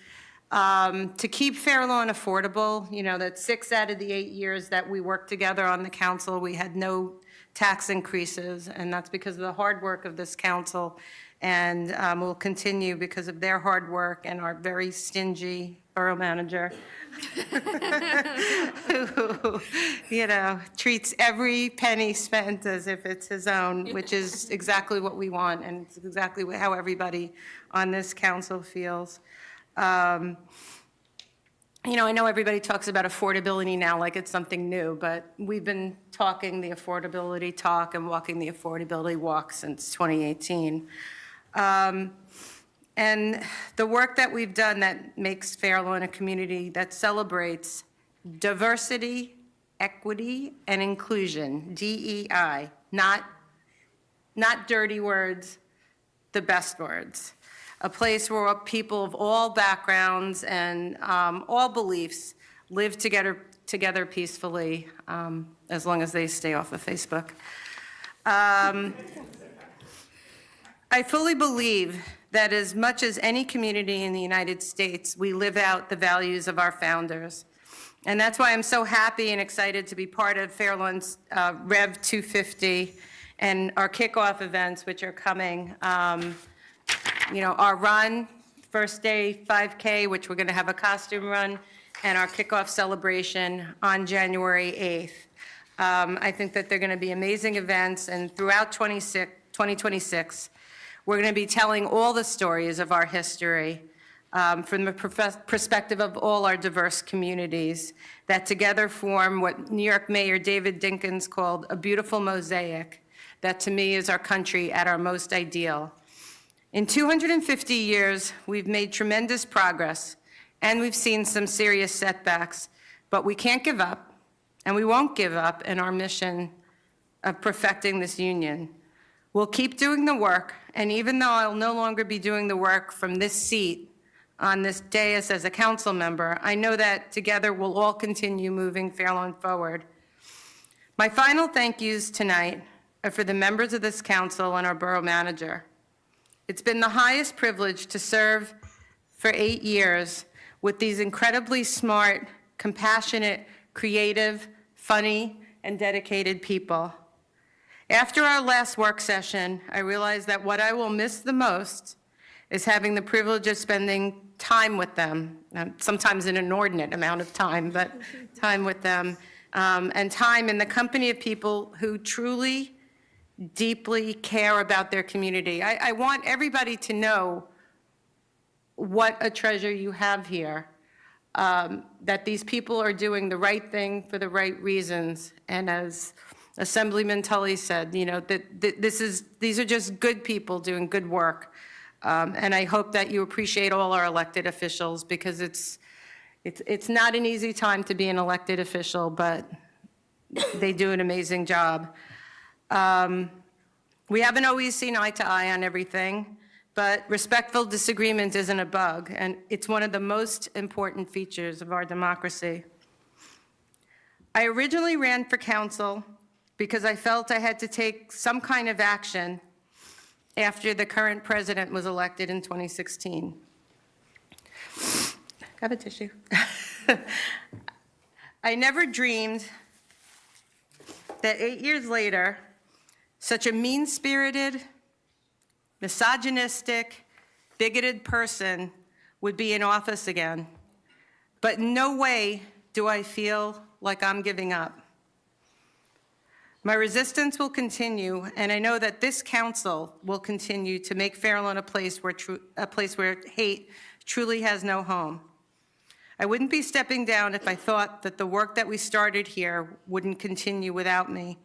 B: to keep Fair Lawn affordable. That 6 out of the 8 years that we worked together on the council, we had no tax increases, and that's because of the hard work of this council, and will continue because of their hard work and our very stingy borough manager, who, treats every penny spent as if it's his own, which is exactly what we want, and it's exactly how everybody on this council feels. I know everybody talks about affordability now like it's something new, but we've been talking the affordability talk and walking the affordability walk since 2018. And the work that we've done that makes Fair Lawn a community that celebrates diversity, equity, and inclusion, DEI, not dirty words, the best words. A place where people of all backgrounds and all beliefs live together peacefully, as long as they stay off of Facebook. I fully believe that as much as any community in the United States, we live out the values of our founders. And that's why I'm so happy and excited to be part of Fair Lawn's Rev 250 and our kickoff events, which are coming. Our run, first day 5K, which we're going to have a costume run, and our kickoff celebration on January 8th. I think that they're going to be amazing events, and throughout 2026, we're going to be telling all the stories of our history from the perspective of all our diverse communities that together form what New York Mayor David Dinkins called a beautiful mosaic that to me is our country at our most ideal. In 250 years, we've made tremendous progress, and we've seen some serious setbacks, but we can't give up, and we won't give up in our mission of perfecting this union. We'll keep doing the work, and even though I'll no longer be doing the work from this seat on this dais as a council member, I know that together we'll all continue moving Fair Lawn forward. My final thank yous tonight are for the members of this council and our borough manager. It's been the highest privilege to serve for 8 years with these incredibly smart, compassionate, creative, funny, and dedicated people. After our last work session, I realized that what I will miss the most is having the privilege of spending time with them, sometimes an inordinate amount of time, but time with them, and time in the company of people who truly, deeply care about their community. I want everybody to know what a treasure you have here, that these people are doing the right thing for the right reasons. And as Assemblyman Tully said, you know, these are just good people doing good work. And I hope that you appreciate all our elected officials, because it's not an easy time to be an elected official, but they do an amazing job. We haven't always seen eye to eye on everything, but respectful disagreement isn't a bug, and it's one of the most important features of our democracy. I originally ran for council because I felt I had to take some kind of action after the current president was elected in 2016. Have a tissue. I never dreamed that 8 years later, such a mean-spirited, misogynistic, bigoted person would be in office again. But in no way do I feel like I'm giving up. My resistance will continue, and I know that this council will continue to make Fair Lawn a place where hate truly has no home. I wouldn't be stepping down if I thought that the work that we started here wouldn't continue without me.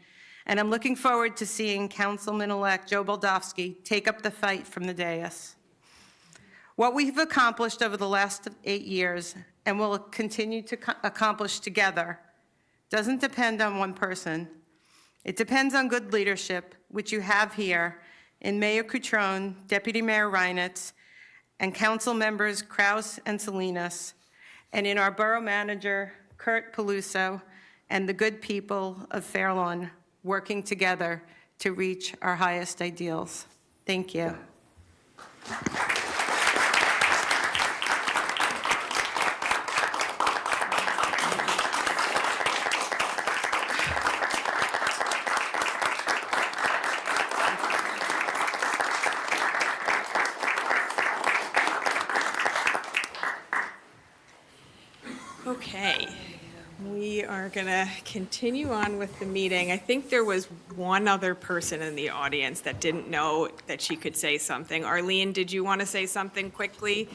B: And I'm looking forward to seeing Councilman-elect Joe Baldowski take up the fight from the dais. What we've accomplished over the last 8 years and will continue to accomplish together doesn't depend on one person. It depends on good leadership, which you have here in Mayor Cutrone, Deputy Mayor Reinitz, and council members Kraus and Salinas, and in our borough manager, Kurt Peluso, and the good people of Fair Lawn working together to reach our highest ideals. Thank you.
C: Okay, we are going to continue on with the meeting. I think there was one other person in the audience that didn't know that she could say something. Arlene, did you want to say something quickly?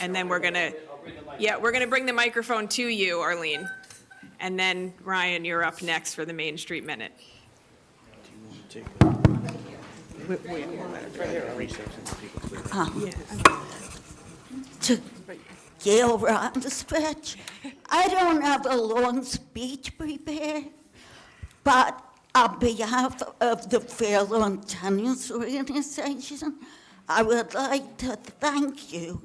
C: And then we're going to bring the microphone to you, Arlene. And then Ryan, you're up next for the Main Street Minute.
S: To Gail Rottenstrich, I don't have a long speech prepared, but on behalf of the Fair Lawn Tennis Organization, I would like to thank you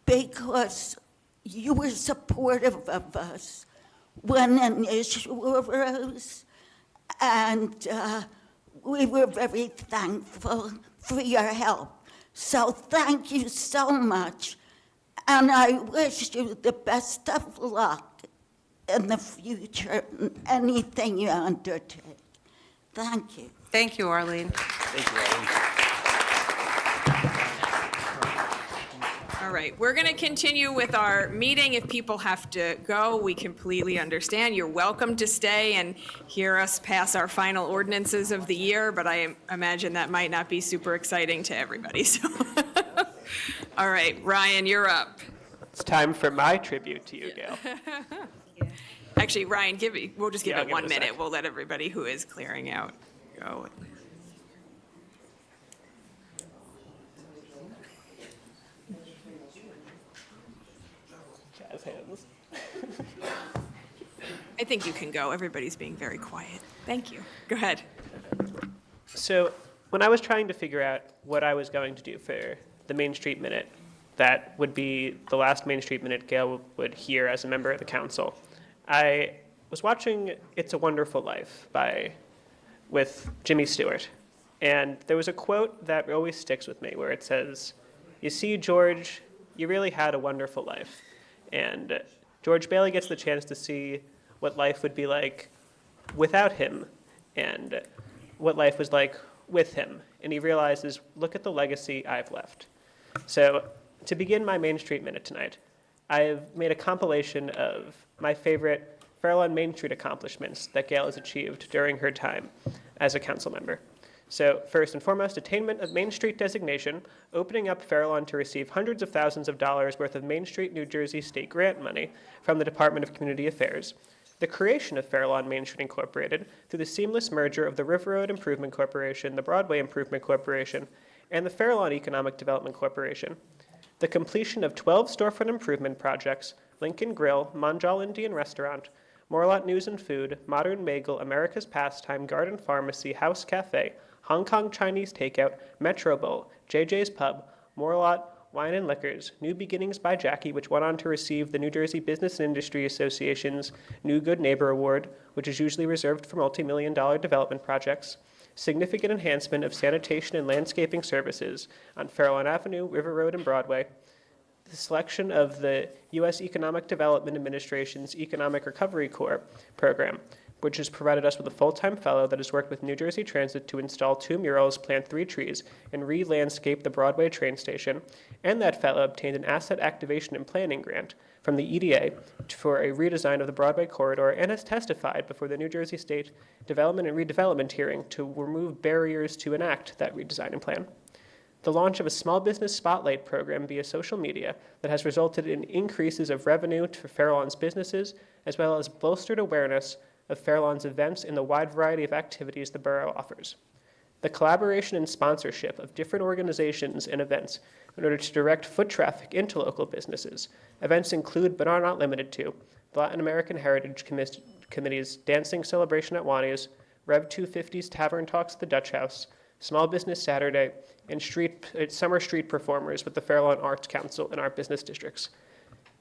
S: because you were supportive of us when an issue arose, and we were very thankful for your help. So thank you so much. And I wish you the best of luck in the future, in anything you undertake. Thank you.
B: Thank you, Arlene.
D: Thank you, Arlene.
C: All right, we're going to continue with our meeting. If people have to go, we completely understand. You're welcome to stay and hear us pass our final ordinances of the year, but I imagine that might not be super exciting to everybody. So, all right, Ryan, you're up.
T: It's time for my tribute to you, Gail.
C: Actually, Ryan, we'll just give
T: Yeah,
C: it
T: I'll give
C: 1
T: it a
C: minute.
T: sec.
C: We'll let everybody who is clearing out go.
T: Jazz hands.
C: I think you can go. Everybody's being very quiet. Thank you. Go ahead.
T: So when I was trying to figure out what I was going to do for the Main Street Minute, that would be the last Main Street Minute Gail would hear as a member of the council, I was watching It's a Wonderful Life with Jimmy Stewart. And there was a quote that always sticks with me where it says, "You see, George, you really had a wonderful life." And George Bailey gets the chance to see what life would be like without him and what life was like with him. And he realizes, look at the legacy I've left. So to begin my Main Street Minute tonight, I've made a compilation of my favorite Fair Lawn Main Street accomplishments that Gail has achieved during her time as a council member. So first and foremost, attainment of Main Street designation, opening up Fair Lawn to receive hundreds of thousands of dollars worth of Main Street, New Jersey state grant money from the Department of Community Affairs. The creation of Fair Lawn Main Street Incorporated through the seamless merger of the River Road Improvement Corporation, the Broadway Improvement Corporation, and the Fair Lawn Economic Development Corporation. The completion of 12 storefront improvement projects, Lincoln Grill, Monjal Indian Restaurant, Morlot News and Food, Modern Bagel, America's Pastime, Garden Pharmacy, House Cafe, Hong Kong Chinese Takeout, Metro Bowl, JJ's Pub, Morlot Wine and Liquors, New Beginnings by Jackie, which went on to receive the New Jersey Business and Industry Association's New Good Neighbor Award, which is usually reserved for multi-million-dollar development projects, significant enhancement of sanitation and landscaping services on Fair Lawn Avenue, River Road, and Broadway, the selection of the U.S. Economic Development Administration's Economic Recovery Corps program, which has provided us with a full-time fellow that has worked with New Jersey Transit to install 2 murals, plant 3 trees, and re-landscape the Broadway train station, and that fellow obtained an asset activation and planning grant from the EDA for a redesign of the Broadway corridor and has testified before the New Jersey State Development and Redevelopment hearing to remove barriers to enact that redesign and plan. The launch of a small business spotlight program via social media that has resulted in increases of revenue for Fair Lawn's businesses, as well as bolstered awareness of Fair Lawn's events and the wide variety of activities the borough offers. The collaboration and sponsorship of different organizations and events in order to direct foot traffic into local businesses. Events include, but are not limited to, the Latin American Heritage Committee's Dancing Celebration at Wani's, Rev 250's Tavern Talks at the Dutch House, Small Business Saturday, and summer street performers with the Fair Lawn Arts Council in our business districts.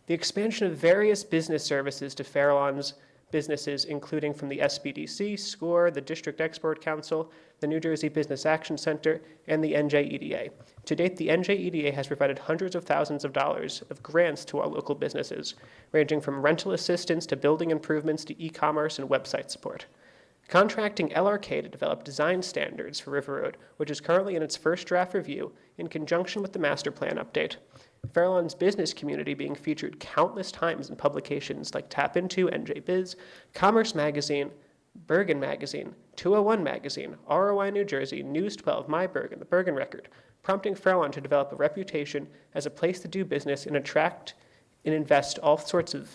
T: The expansion of various business services to Fair Lawn's businesses, including from the SBDC, SCORE, the District Export Council, the New Jersey Business Action Center, and the NJEDA. To date, the NJEDA has provided hundreds of thousands of dollars of grants to our local businesses, ranging from rental assistance to building improvements to e-commerce and website support. Contracting LRK to develop design standards for River Road, which is currently in its first draft review, in conjunction with the master plan update. Fair Lawn's business community being featured countless times in publications like Tap Into, NJ Biz, Commerce Magazine, Bergen Magazine, 201 Magazine, ROI New Jersey, News 12, My Bergen, the Bergen Record, prompting Fair Lawn to develop a reputation as a place to do business and attract and invest all sorts of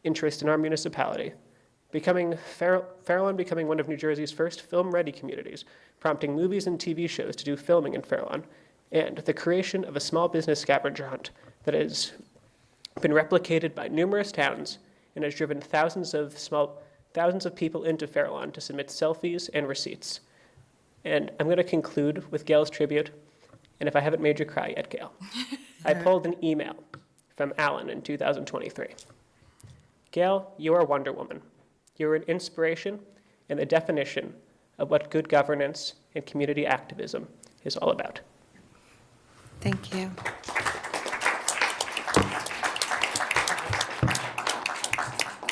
T: interest in our municipality. Fair Lawn becoming one of New Jersey's first film-ready communities, prompting movies and TV shows to do filming in Fair Lawn, and the creation of a small business scavenger hunt that has been replicated by numerous towns and has driven thousands of people into Fair Lawn to submit selfies and receipts. And I'm going to conclude with Gail's tribute, and if I haven't made you cry yet, Gail, I pulled an email from Alan in 2023. Gail, you are Wonder Woman. You're an inspiration and the definition of what good governance and community activism is all about.
B: Thank you.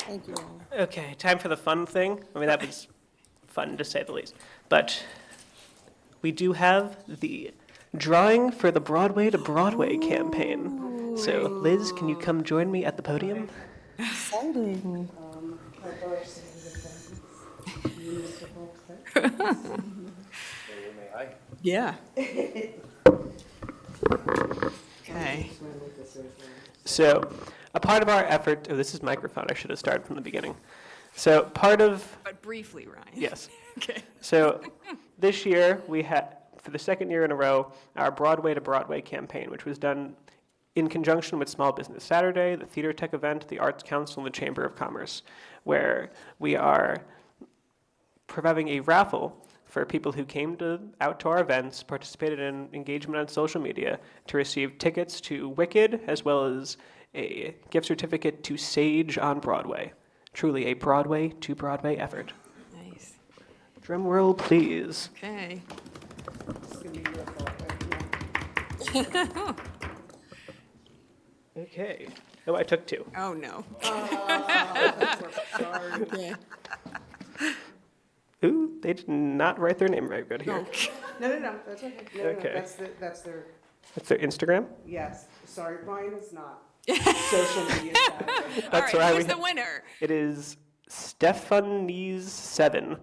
B: Thank you.
T: Okay, time for the fun thing. I mean, that was fun to say the least. But we do have the drawing for the Broadway to Broadway campaign. So, Liz, can you come join me at the podium?
B: Exciting.
U: Yeah. Okay.
T: So, a part of our effort, this is microphone, I should have started from the beginning. So, part of...
U: But briefly, Ryan.
T: Yes.
U: Okay.
T: So, this year, we had, for the second year in a row, our Broadway to Broadway campaign, which was done in conjunction with Small Business Saturday, the Theater Tech event, the Arts Council, and the Chamber of Commerce, where we are providing a raffle for people who came out to our events, participated in engagement on social media, to receive tickets to Wicked, as well as a gift certificate to Sage on Broadway. Truly a Broadway to Broadway effort.
U: Nice.
T: Drum roll, please.
U: Okay.
T: Okay. No, I took 2.
U: Oh, no. Okay.
T: Ooh, they did not write their name right good here.
K: No, that's okay.
T: Okay.
K: That's their,
T: That's their Instagram?
K: yes, sorry, Brian is not social media savvy.
U: All
T: That's
U: right,
T: why
U: who's
T: we
U: the winner?
T: It is Stephanies7.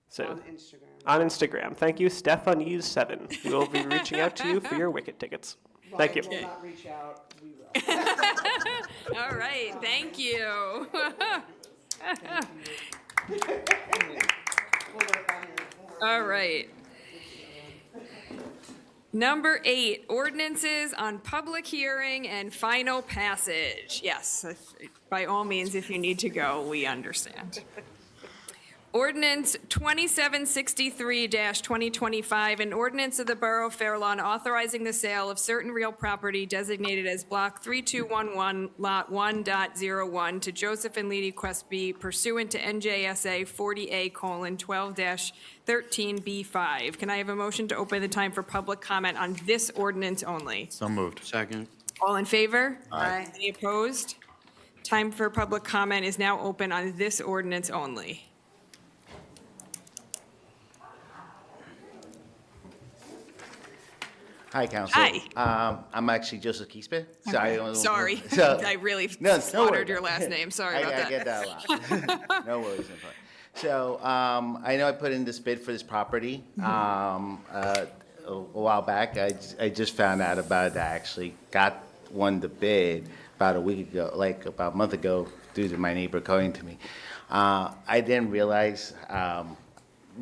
T: So
K: On Instagram.
T: on Instagram. Thank you, Stephanies7. We will be reaching out to you for your Wicket tickets. Thank you.
K: Brian will not reach out, we will.
C: All right, thank you. All right. Number 8, ordinances on public hearing and final passage. Yes, by all means, if you need to go, we understand. Ordinance 2763-2025, an ordinance of the Borough of Fair Lawn authorizing the sale of certain real property designated as Block 3211, Lot 1.01 to Joseph and Leedy Quesby pursuant to NJSA 40A:12-13B5. Can I have a motion to open the time for public comment on this ordinance only?
Q: So moved.
R: Second.
C: All in favor?
Q: Aye.
C: Any opposed? Time for public comment is now open on this ordinance only.
A: Hi, Council.
C: Hi.
A: I'm actually Joseph Quispe.
C: Sorry.
A: So,
C: I really
A: no,
C: slaughtered
A: worry.
C: your last name. Sorry about that.
A: I get that a lot. No worries. No problem. So I know I put in this bid for this property a while back. I just found out about it. I actually got one to bid about a week ago, like about a month ago, due to my neighbor calling to me. I didn't realize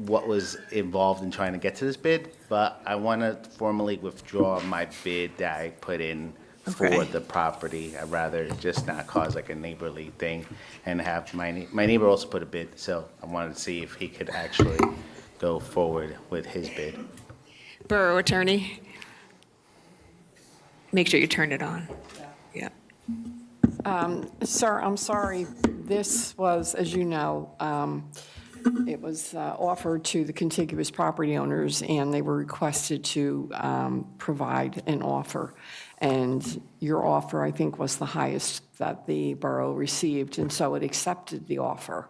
A: what was involved in trying to get to this bid, but I want to formally withdraw my bid that I put in for the property. I'd rather just not cause like a neighborly thing and have my neighbor also put a bid, so I wanted to see if he could actually go forward with his bid.
C: Borough Attorney, make sure you turn it on. Yeah.
V: Sir, I'm sorry. This was, as you know, it was offered to the contiguous property owners, and they were requested to provide an offer. And your offer, I think, was the highest that the borough received, and so it accepted the offer.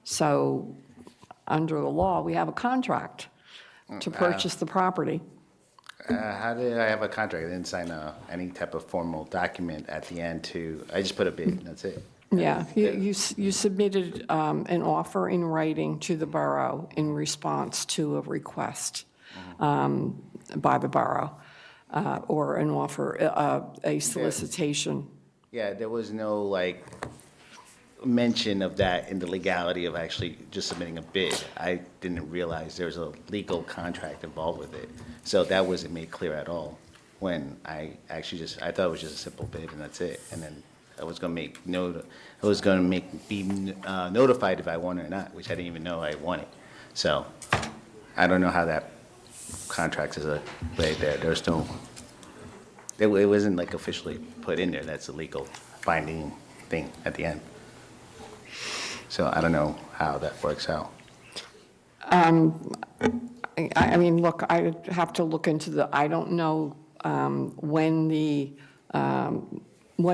V: So under the law, we have a contract to purchase the property.
A: How did I have a contract? I didn't sign any type of formal document at the end I just put a bid, that's it.
V: Yeah, you submitted an offer in writing to the borough in response to a request by the borough, or an offer, a solicitation.
A: Yeah, there was no like mention of that in the legality of actually just submitting a bid. I didn't realize there was a legal contract involved with it. So that wasn't made clear at all when I actually I thought it was just a simple bid and that's it. And then I was going to be notified if I won or not, which I didn't even know I won it. So I don't know how that contract is laid there. There's no, it wasn't like officially put in there. That's a legal binding thing at the end. So I don't know how that works out.
V: I mean, look, I have to look into I don't know when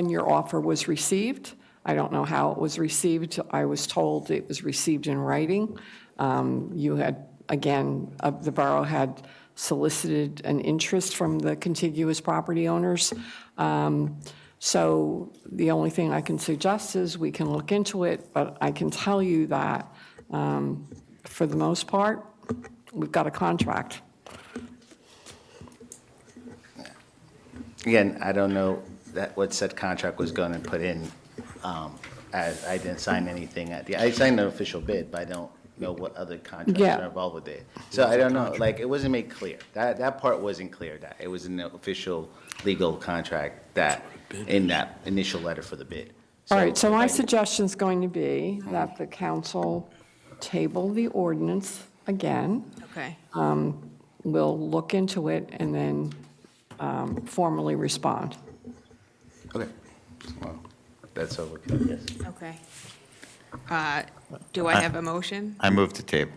V: your offer was received. I don't know how it was received. I was told it was received in writing. You had, again, the borough had solicited an interest from the contiguous property owners. So the only thing I can suggest is we can look into it, but I can tell you that for the most part, we've got a contract.
A: Again, I don't know what said contract was going to put in, as I didn't sign anything I signed an official bid, but I don't know what other contracts are involved with it. So I don't know, like, it wasn't made clear. That part wasn't clear, that it was an official legal contract that, in that initial letter for the bid.
V: All right, so my suggestion is going to be that the council table the ordinance again.
C: Okay.
V: We'll look into it and then formally respond.
A: Okay. Well, that's all we can, yes.
C: Okay. Do I have a motion?
Q: I move to table.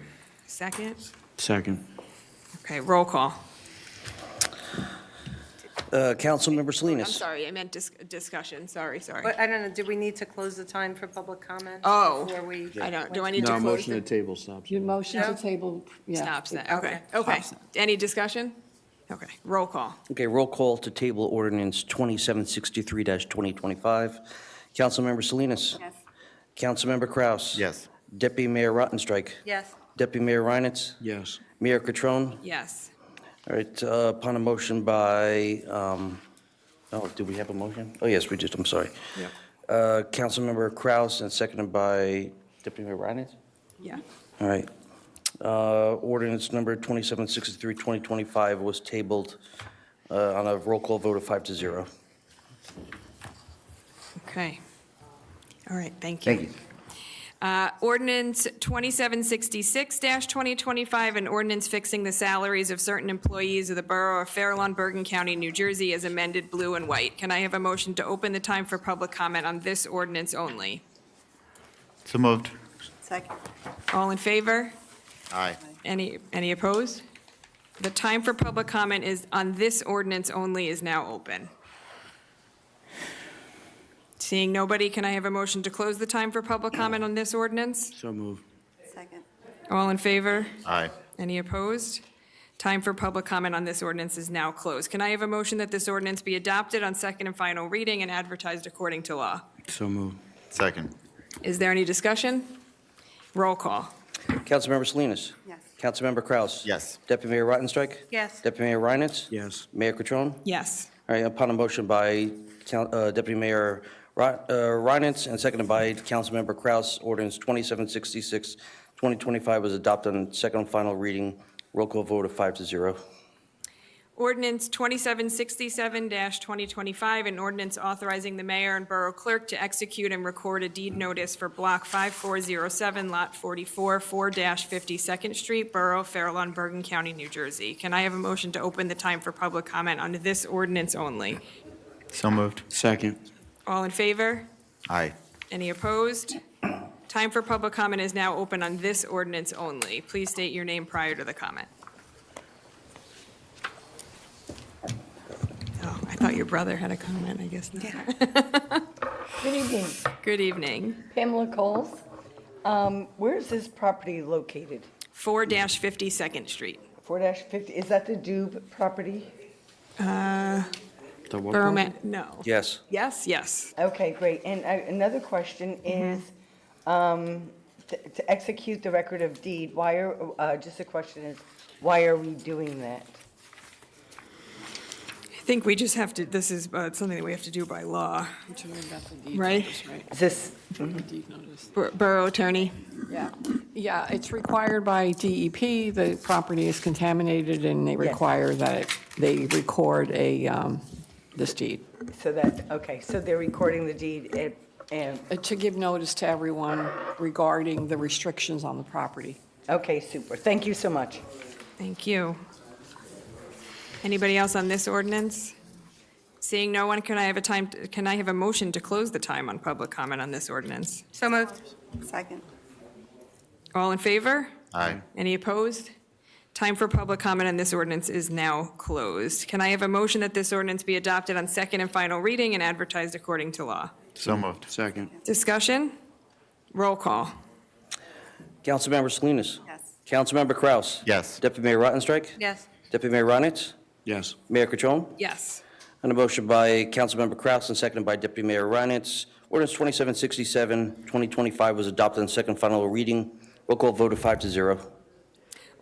C: Second?
R: Second.
C: Okay, roll call.
D: Councilmember
C: I'm
D: Salinas.
C: sorry, I meant discussion, sorry.
B: But I don't know, do we need to close the time for public comment?
C: Oh,
B: before we-
C: I don't, do I need to
R: No,
C: close
R: motion to
C: the?
R: table stops.
V: Your motion to
B: No?
V: table, yeah.
C: Stops that, okay. Any discussion? Okay, roll call.
D: Okay, roll call to table ordinance 2763-2025. Councilmember Salinas.
P: Yes.
D: Councilmember Kraus.
Q: Yes.
D: Deputy Mayor Rottenstrich.
B: Yes.
D: Deputy Mayor Reinitz.
R: Yes.
D: Mayor Catrone.
C: Yes.
D: All right, upon a motion by, do we have a motion? Oh, yes, we just, I'm sorry.
C: Yep.
D: Councilmember Kraus and seconded by Deputy Mayor Reinitz.
C: Yeah.
D: All right. Ordinance number 2763-2025 was tabled on a roll call vote of 5-0.
C: Okay. All right, thank you.
A: Thank you.
C: Ordinance 2766-2025, an ordinance fixing the salaries of certain employees of the Borough of Fair Lawn, Bergen County, New Jersey, as amended, blue and white. Can I have a motion to open the time for public comment on this ordinance only?
Q: So moved.
P: Second.
C: All in favor?
Q: Aye.
C: Any opposed? The time for public comment is, on this ordinance only, is now open. Seeing nobody, can I have a motion to close the time for public comment on this ordinance?
R: So moved.
P: Second.
C: All in favor?
Q: Aye.
C: Any opposed? Time for public comment on this ordinance is now closed. Can I have a motion that this ordinance be adopted on second and final reading and advertised according to law?
R: So moved.
Q: Second.
C: Is there any discussion? Roll call.
D: Councilmember Salinas.
P: Yes.
D: Councilmember Kraus.
Q: Yes.
D: Deputy Mayor Rottenstrich.
B: Yes.
D: Deputy Mayor Reinitz.
R: Yes.
D: Mayor Catrone.
C: Yes.
D: All right, upon a motion by Deputy Mayor Reinitz and seconded by Councilmember Kraus, ordinance 2766-2025 was adopted on second and final reading. Roll call vote of 5-0.
C: Ordinance 2767-2025, an ordinance authorizing the mayor and borough clerk to execute and record a deed notice for Block 5407, Lot 44, 4-52nd Street, Borough, Fair Lawn, Bergen County, New Jersey. Can I have a motion to open the time for public comment on this ordinance only?
Q: So moved.
R: Second.
C: All in favor?
Q: Aye.
C: Any opposed? Time for public comment is now open on this ordinance only. Please state your name prior to the comment. Oh, I thought your brother had a comment, I guess not.
F: Good evening,
C: Good evening.
F: Pamela Coles. Where is this property located?
C: 4-52nd Street.
F: 4-50, is that the Dube property?
C: Borough no.
D: Yes.
C: Yes, yes.
F: Okay, great. And another question is, to execute the record of deed, just a question is, why are we doing that?
C: I think we just have to, this is something that we have to do by law, right?
F: Is this,
C: Borough attorney?
V: Yeah, it's required by DEP, the property is contaminated, and they require that they record this deed.
F: so that, okay, so they're recording the deed and,
V: To give notice to everyone regarding the restrictions on the property.
F: okay, super. Thank you so much.
C: Thank you. Anybody else on this ordinance? Seeing no one, can I have a motion to close the time on public comment on this ordinance?
B: So moved.
P: Second.
C: All in favor?
Q: Aye.
C: Any opposed? Time for public comment on this ordinance is now closed. Can I have a motion that this ordinance be adopted on second and final reading and advertised according to law?
Q: So moved.
R: Second.
C: Discussion? Roll call.
D: Councilmember Salinas.
P: Yes.
D: Councilmember Kraus.
Q: Yes.
D: Deputy Mayor Rottenstrich.
B: Yes.
D: Deputy Mayor Reinitz.
R: Yes.
D: Mayor Catrone.
C: Yes.
D: On a motion by Councilmember Kraus and seconded by Deputy Mayor Reinitz, ordinance 2767-2025 was adopted on second and final reading. Roll call vote of 5-0.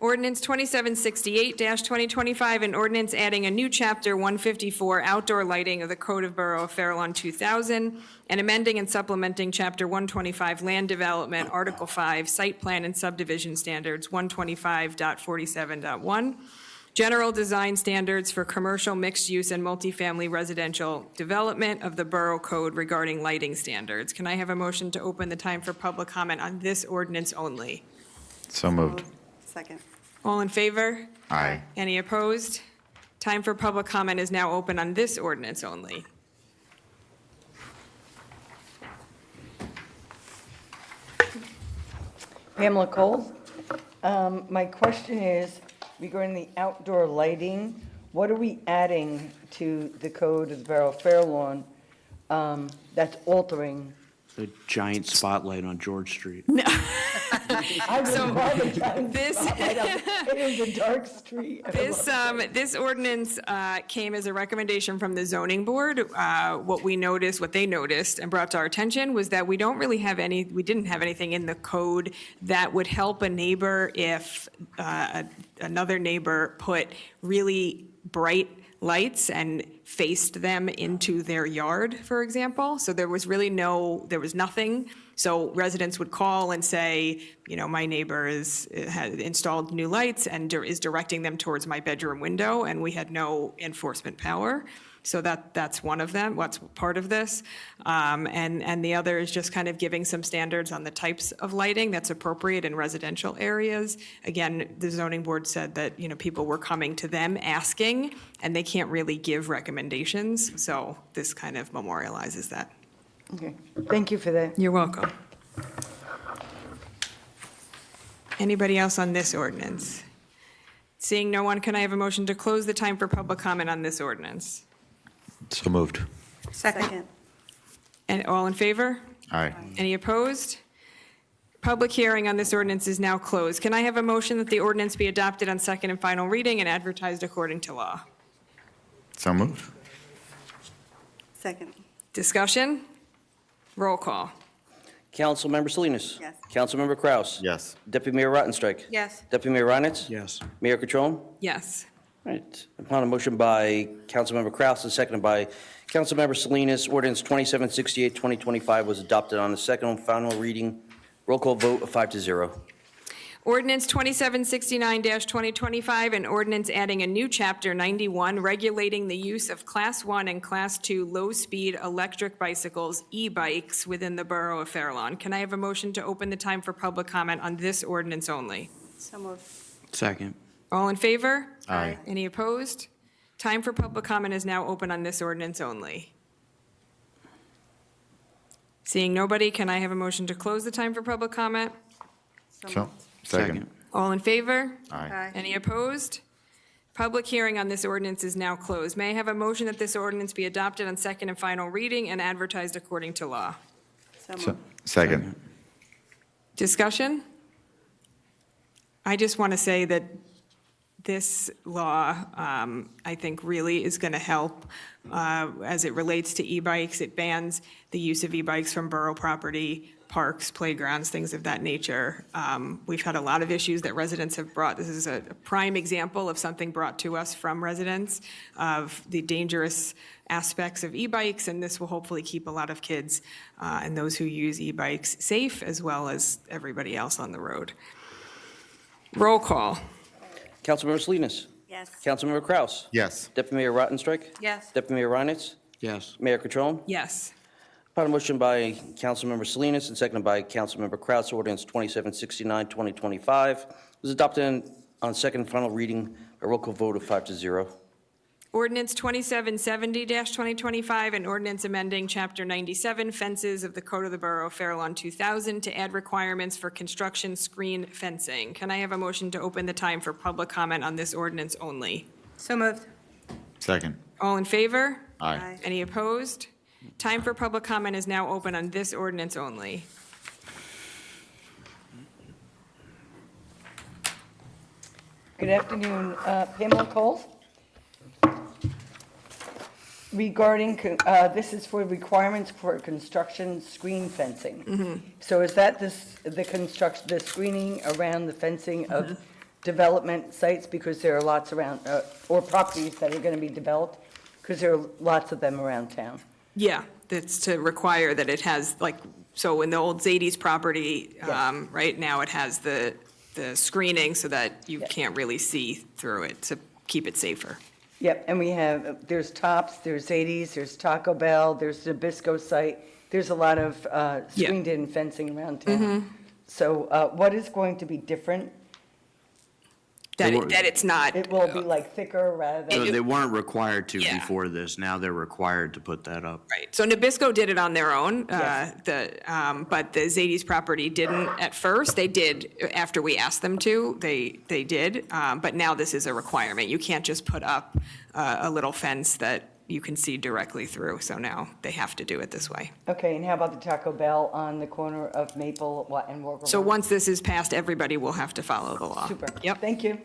C: Ordinance 2768-2025, an ordinance adding a new chapter 154 outdoor lighting of the Code of Borough of Fair Lawn 2000, and amending and supplementing chapter 125 land development, article 5, site plan and subdivision standards 125.47.1, general design standards for commercial mixed-use and multifamily residential development of the Borough Code regarding lighting standards. Can I have a motion to open the time for public comment on this ordinance only?
Q: So moved.
P: Second.
C: All in favor?
Q: Aye.
C: Any opposed? Time for public comment is now open on this ordinance only.
F: Pamela Coles. My question is regarding the outdoor lighting. what are we adding to the code of the Borough of Fair Lawn that's altering?
R: The giant spotlight on George Street.
F: I would love a giant
C: this-
F: spotlight up. It is a dark street.
C: This ordinance came as a recommendation from the zoning board. What they noticed and brought to our attention was that we didn't have anything in the code that would help a neighbor if another neighbor put really bright lights and faced them into their yard, for example. So there was nothing. So residents would call and say, my neighbor had installed new lights and is directing them towards my bedroom window, and we had no enforcement power. So that's one of them, what's part of this. And the other is just kind of giving some standards on the types of lighting that's appropriate in residential areas. Again, the zoning board said that, people were coming to them asking, and they can't really give recommendations. So this kind of memorializes that.
F: Okay, thank you for that.
C: You're welcome. Anybody else on this ordinance? Seeing no one, can I have a motion to close the time for public comment on this ordinance?
Q: So moved.
P: Second.
C: And all in favor?
Q: Aye.
C: Any opposed? Public hearing on this ordinance is now closed. Can I have a motion that the ordinance be adopted on second and final reading and advertised according to law?
Q: So moved.
P: Second.
C: Discussion? Roll call.
D: Councilmember Salinas.
P: Yes.
D: Councilmember Kraus.
Q: Yes.
D: Deputy Mayor Rottenstrich.
B: Yes.
D: Deputy Mayor Reinitz.
R: Yes.
D: Mayor Catrone.
C: Yes.
D: Right. Upon a motion by Councilmember Kraus and seconded by Councilmember Salinas, ordinance 2768, 2025 was adopted on the second and final reading. Roll call vote of 5-0.
C: Ordinance 2769-2025, an ordinance adding a new chapter 91 regulating the use of Class 1 and Class 2 low-speed electric bicycles, e-bikes, within the Borough of Fair Lawn. Can I have a motion to open the time for public comment on this ordinance only?
P: So moved.
R: Second.
C: All in favor?
Q: Aye.
C: Any opposed? Time for public comment is now open on this ordinance only. Seeing nobody, can I have a motion to close the time for public comment?
Q: So, second.
C: All in favor?
Q: Aye.
C: Any opposed? Public hearing on this ordinance is now closed. May I have a motion that this ordinance be adopted on second and final reading and advertised according to law?
Q: So, second.
C: Discussion? I just want to say that this law, I think, really is going to help as it relates to e-bikes. It bans the use of e-bikes from borough property, parks, playgrounds, things of that nature. We've had a lot of issues that residents have brought. This is a prime example of something brought to us from residents of the dangerous aspects of e-bikes, and this will hopefully keep a lot of kids and those who use e-bikes safe, as well as everybody else on the road. Roll call.
D: Councilmember Salinas.
P: Yes.
D: Councilmember Kraus.
Q: Yes.
D: Deputy Mayor Rottenstrich.
B: Yes.
D: Deputy Mayor Reinitz.
R: Yes.
D: Mayor Catrone.
C: Yes.
D: Upon a motion by Councilmember Salinas and seconded by Councilmember Kraus, ordinance 2769, 2025 was adopted on second and final reading by roll call vote of 5-0.
C: Ordinance 2770-2025, an ordinance amending Chapter 97 fences of the Code of the Borough of Fair Lawn 2000 to add requirements for construction screen fencing. Can I have a motion to open the time for public comment on this ordinance only?
B: So moved.
Q: Second.
C: All in favor?
Q: Aye.
C: Any opposed? Time for public comment is now open on this ordinance only.
F: Good afternoon, Pamela Coles. Regarding, this is for requirements for construction screen fencing. So is that the screening around the fencing of development sites, because there are lots around, or properties that are going to be developed, because there are lots of them around town?
C: Yeah, that's to require that it has, like, so in the old Zadie's property,
F: Yes.
C: right now it has the screening so that you can't really see through it to keep it safer.
F: Yep, and we have, there's Tops, there's Zadie's, there's Taco Bell, there's the Nabisco site. There's a lot of screened-in fencing around town. So what is going to be different?
C: that
R: They were-
C: that it's not.
F: It will be like thicker rather
R: So
F: than,
R: they weren't required to
C: Yeah.
R: before this, now they're required to put that up.
C: Right. So Nabisco did it on their own.
F: Yes.
C: But the Zadie's property didn't at first. They did after we asked them to. They did. But now this is a requirement. You can't just put up a little fence that you can see directly through. So now they have to do it this way.
F: okay, and how about the Taco Bell on the corner of Maple and Walker?
C: So
F: Road?
C: once this is passed, everybody will have to follow the law.
F: Super.
C: Yep.
F: Thank you.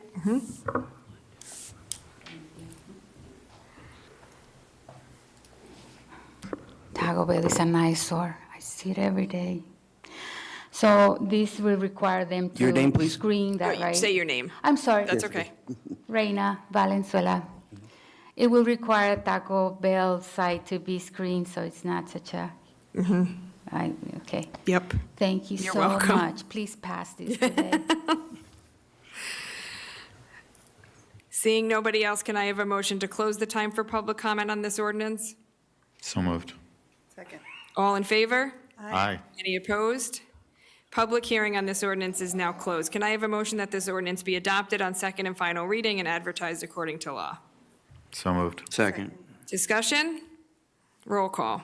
O: Taco Bell is a nice store. I see it every day. So this will require them to
R: Your name, please?
O: screen that, right?
C: Say your name.
O: I'm sorry.
C: That's okay.
O: Reina Valenzuela. It will require a Taco Bell site to be screened, so it's not such a, okay.
C: Yep.
O: Thank you
C: You're
O: so
C: welcome.
O: much. Please pass this today.
C: Seeing nobody else, can I have a motion to close the time for public comment on this ordinance?
Q: So moved.
P: Second.
C: All in favor?
Q: Aye.
C: Any opposed? Public hearing on this ordinance is now closed. Can I have a motion that this ordinance be adopted on second and final reading and advertised according to law?
Q: So moved.
R: Second.
C: Discussion? Roll call.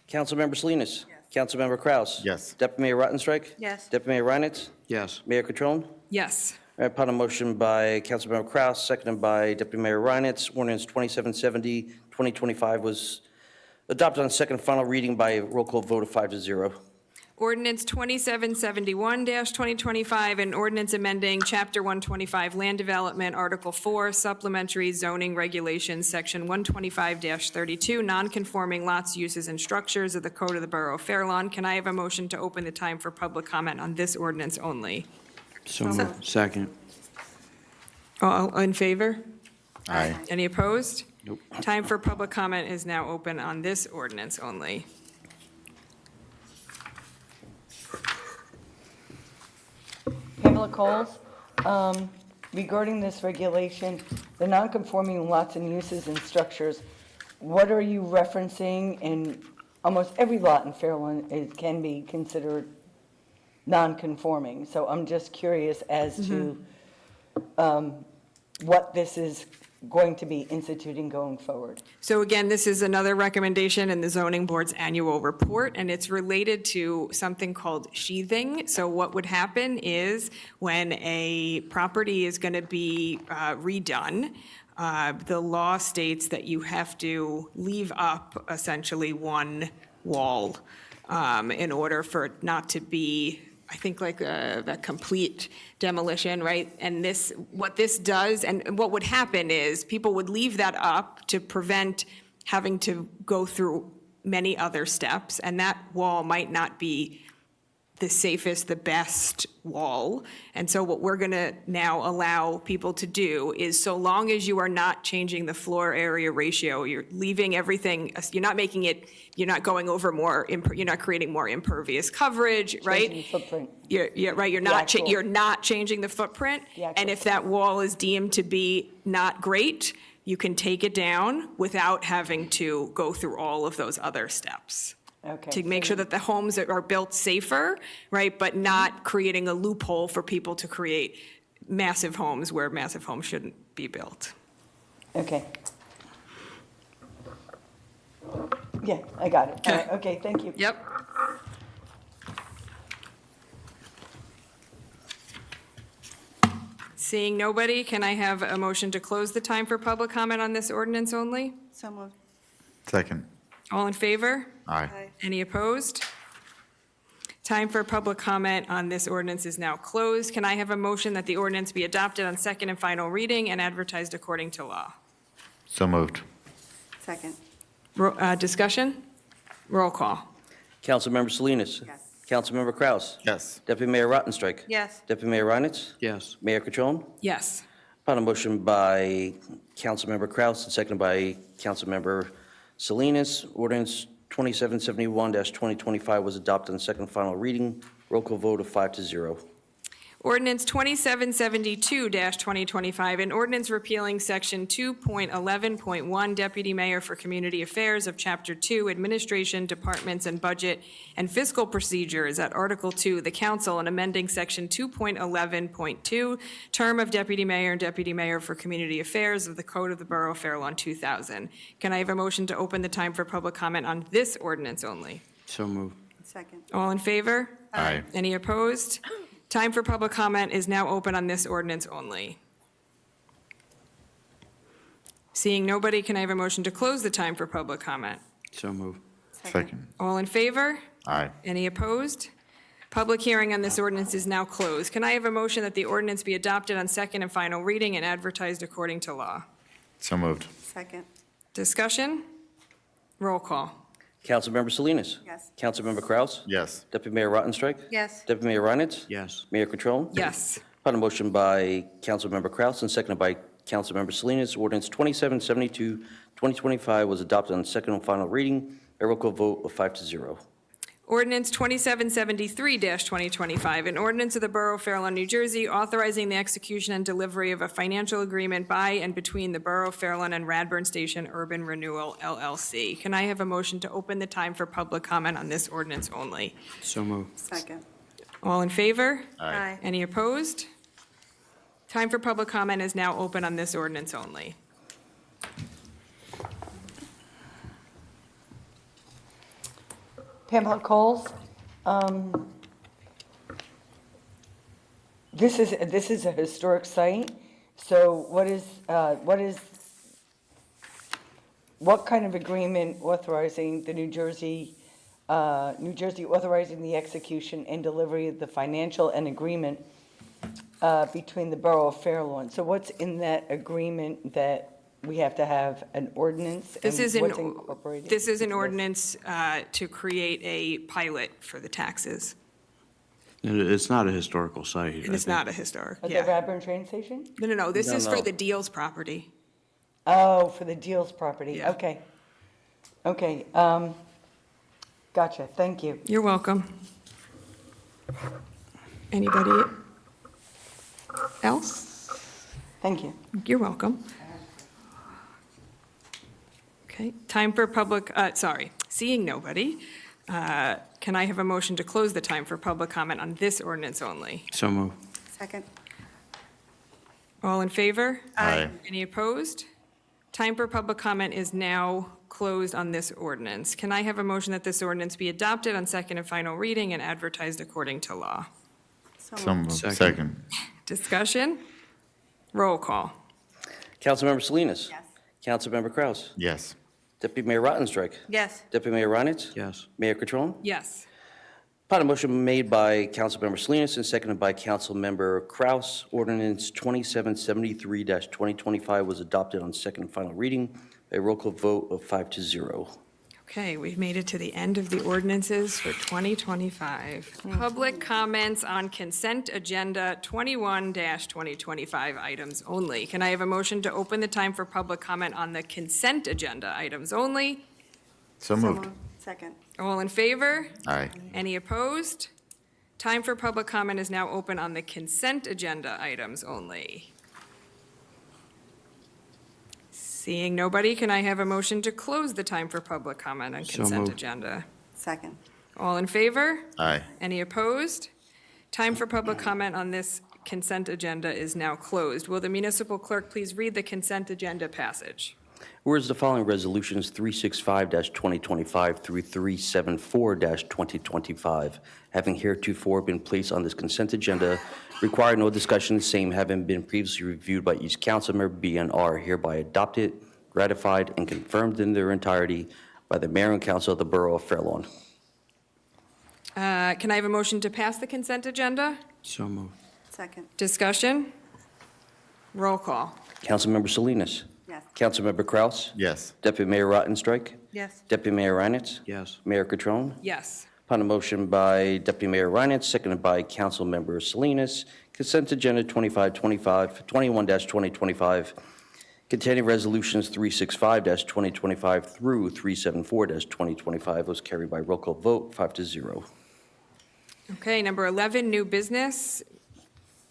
D: Councilmember Salinas. Councilmember Kraus.
Q: Yes.
D: Deputy Mayor Rottenstrich.
P: Yes.
D: Deputy Mayor Reinitz.
R: Yes.
D: Mayor Catrone.
C: Yes.
D: Upon a motion by Councilmember Kraus, seconded by Deputy Mayor Reinitz, ordinance 2770, 2025 was adopted on second and final reading by a roll call vote of 5-0.
C: Ordinance 2771-2025, an ordinance amending Chapter 125 Land Development, Article 4, Supplementary Zoning Regulations, Section 125-32, Non-Conforming Lots, Uses, and Structures of the Code of the Borough of Fair Lawn. Can I have a motion to open the time for public comment on this ordinance only?
R: So moved. Second.
C: All in favor?
Q: Aye.
C: Any opposed?
R: Nope.
C: Time for public comment is now open on this ordinance only.
F: Pamela Coles, regarding this regulation, the non-conforming lots and uses and structures, what are you referencing? In almost every lot in Fairlawn, it can be considered non-conforming. So I'm just curious as to what this is going to be instituting going forward.
C: So again, this is another recommendation in the zoning board's annual report, and it's related to something called sheathing. So what would happen is when a property is going to be redone, the law states that you have to leave up essentially one wall in order for it not to be, I think, like a complete demolition, right? And this, what this does, and what would happen is people would leave that up to prevent having to go through many other steps, and that wall might not be the safest, the best wall. And so what we're gonna now allow people to do is, so long as you are not changing the floor area ratio, you're leaving everything, you're not making it, you're not going over more, you're not creating more impervious coverage, right?
F: Changing the footprint.
C: You're right, you're not changing the footprint.
F: The actual
C: And if that wall is deemed to be not great, you can take it down without having to go through all of those other steps.
F: Okay.
C: To make sure that the homes are built safer, right, but not creating a loophole for people to create massive homes where massive homes shouldn't be built.
F: Okay. Yeah, I got it. All right, okay, thank you.
C: Yep. Seeing nobody, can I have a motion to close the time for public comment on this ordinance only?
P: So moved.
Q: Second.
C: All in favor?
Q: Aye.
C: Any opposed? Time for public comment on this ordinance is now closed. Can I have a motion that the ordinance be adopted on second and final reading and advertised according to law?
Q: So moved.
P: Second.
C: Discussion? Roll call.
D: Councilmember Salinas.
P: Yes.
D: Councilmember Kraus.
Q: Yes.
D: Deputy Mayor Rottenstrich.
P: Yes.
D: Deputy Mayor Reinitz.
R: Yes.
D: Mayor Catrone.
C: Yes.
D: Upon a motion by Councilmember Kraus and seconded by Councilmember Salinas, ordinance 2771-2025 was adopted on second and final reading. Roll call vote of 5-0.
C: Ordinance 2772-2025, an ordinance repealing Section 2.11.1, Deputy Mayor for Community Affairs of Chapter 2, Administration, Departments, and Budget and Fiscal Procedures at Article 2, the Council, and amending Section 2.11.2, Term of Deputy Mayor and Deputy Mayor for Community Affairs of the Code of the Borough of Fair Lawn 2000. Can I have a motion to open the time for public comment on this ordinance only?
R: So moved.
P: Second.
C: All in favor?
Q: Aye.
C: Any opposed? Time for public comment is now open on this ordinance only. Seeing nobody, can I have a motion to close the time for public comment?
R: So moved.
Q: Second.
C: All in favor?
Q: Aye.
C: Any opposed? Public hearing on this ordinance is now closed. Can I have a motion that the ordinance be adopted on second and final reading and advertised according to law?
Q: So moved.
P: Second.
C: Discussion? Roll call.
D: Councilmember Salinas.
P: Yes.
D: Councilmember Kraus.
Q: Yes.
D: Deputy Mayor Rottenstrich.
P: Yes.
D: Deputy Mayor Reinitz.
R: Yes.
D: Mayor Catrone.
C: Yes.
D: On a motion by Councilmember Kraus and seconded by Councilmember Salinas, ordinance 2772, 2025 was adopted on second and final reading by roll call vote of 5-0.
C: Ordinance 2773-2025, an ordinance of the Borough of Fair Lawn, New Jersey, authorizing the execution and delivery of a financial agreement by and between the Borough of Fair Lawn and Radburn Station Urban Renewal, LLC. Can I have a motion to open the time for public comment on this ordinance only?
R: So moved.
P: Second.
C: All in favor?
P: Aye.
C: Any opposed? Time for public comment is now open on this ordinance only.
F: Pamela Coles, this is a historic site, so what kind of agreement authorizing the New Jersey authorizing the execution and delivery of the financial and agreement between the Borough of Fair Lawn? So what's in that agreement that we have to have an ordinance?
C: This
F: and
C: is
F: what's incorporated?
C: This is an ordinance to create a pilot for the taxes.
R: It's not a historical site.
C: And it's not a historic,
F: At the
C: yeah.
F: Radburn train station?
C: No, this
D: No,
C: is for
D: no.
C: the Deals property.
F: Oh, for the Deals property,
C: Yeah.
F: okay. Okay, gotcha, thank you.
C: You're welcome. Anybody else?
F: Thank you.
C: You're welcome. Okay, time for public, seeing nobody, can I have a motion to close the time for public comment on this ordinance only?
R: So moved.
P: Second.
C: All in favor?
Q: Aye.
C: Any opposed? Time for public comment is now closed on this ordinance. Can I have a motion that this ordinance be adopted on second and final reading and advertised according to law?
Q: So moved.
R: Second.
Q: Second.
C: Discussion? Roll call.
D: Councilmember Salinas.
P: Yes.
D: Councilmember Kraus.
Q: Yes.
D: Deputy Mayor Rottenstrich.
P: Yes.
D: Deputy Mayor Reinitz.
R: Yes.
D: Mayor Catrone.
C: Yes.
D: Upon a motion made by Councilmember Salinas and seconded by Councilmember Kraus, ordinance 2773-2025 was adopted on second and final reading by roll call vote of 5-0.
C: Okay, we've made it to the end of the ordinances for 2025. Public comments on consent agenda 21-2025 items only. Can I have a motion to open the time for public comment on the consent agenda items only?
Q: So moved.
P: Second.
C: All in favor?
Q: Aye.
C: Any opposed? Time for public comment is now open on the consent agenda items only. Seeing nobody, can I have a motion to close the time for public comment on
R: So
C: consent
R: moved.
C: agenda?
P: Second.
C: All in favor?
Q: Aye.
C: Any opposed? Time for public comment on this consent agenda is now closed. Will the municipal clerk please read the consent agenda passage?
D: Whereas the following resolutions, 365-2025 through 374-2025, having heretofore been placed on this consent agenda, require no discussion, the same having been previously reviewed by each council member, be and are hereby adopted, ratified, and confirmed in their entirety by the mayor and council of the Borough of Fair Lawn.
C: Can I have a motion to pass the consent agenda?
R: So moved.
P: Second.
C: Discussion? Roll call.
D: Councilmember Salinas.
P: Yes.
D: Councilmember Kraus.
Q: Yes.
D: Deputy Mayor Rottenstrich.
P: Yes.
D: Deputy Mayor Reinitz.
R: Yes.
D: Mayor Catrone.
C: Yes.
D: Upon a motion by Deputy Mayor Reinitz, seconded by Councilmember Salinas, consent agenda 21-2025, containing resolutions 365-2025 through 374-2025 was carried by roll call vote, 5-0.
C: Okay, number 11, new business.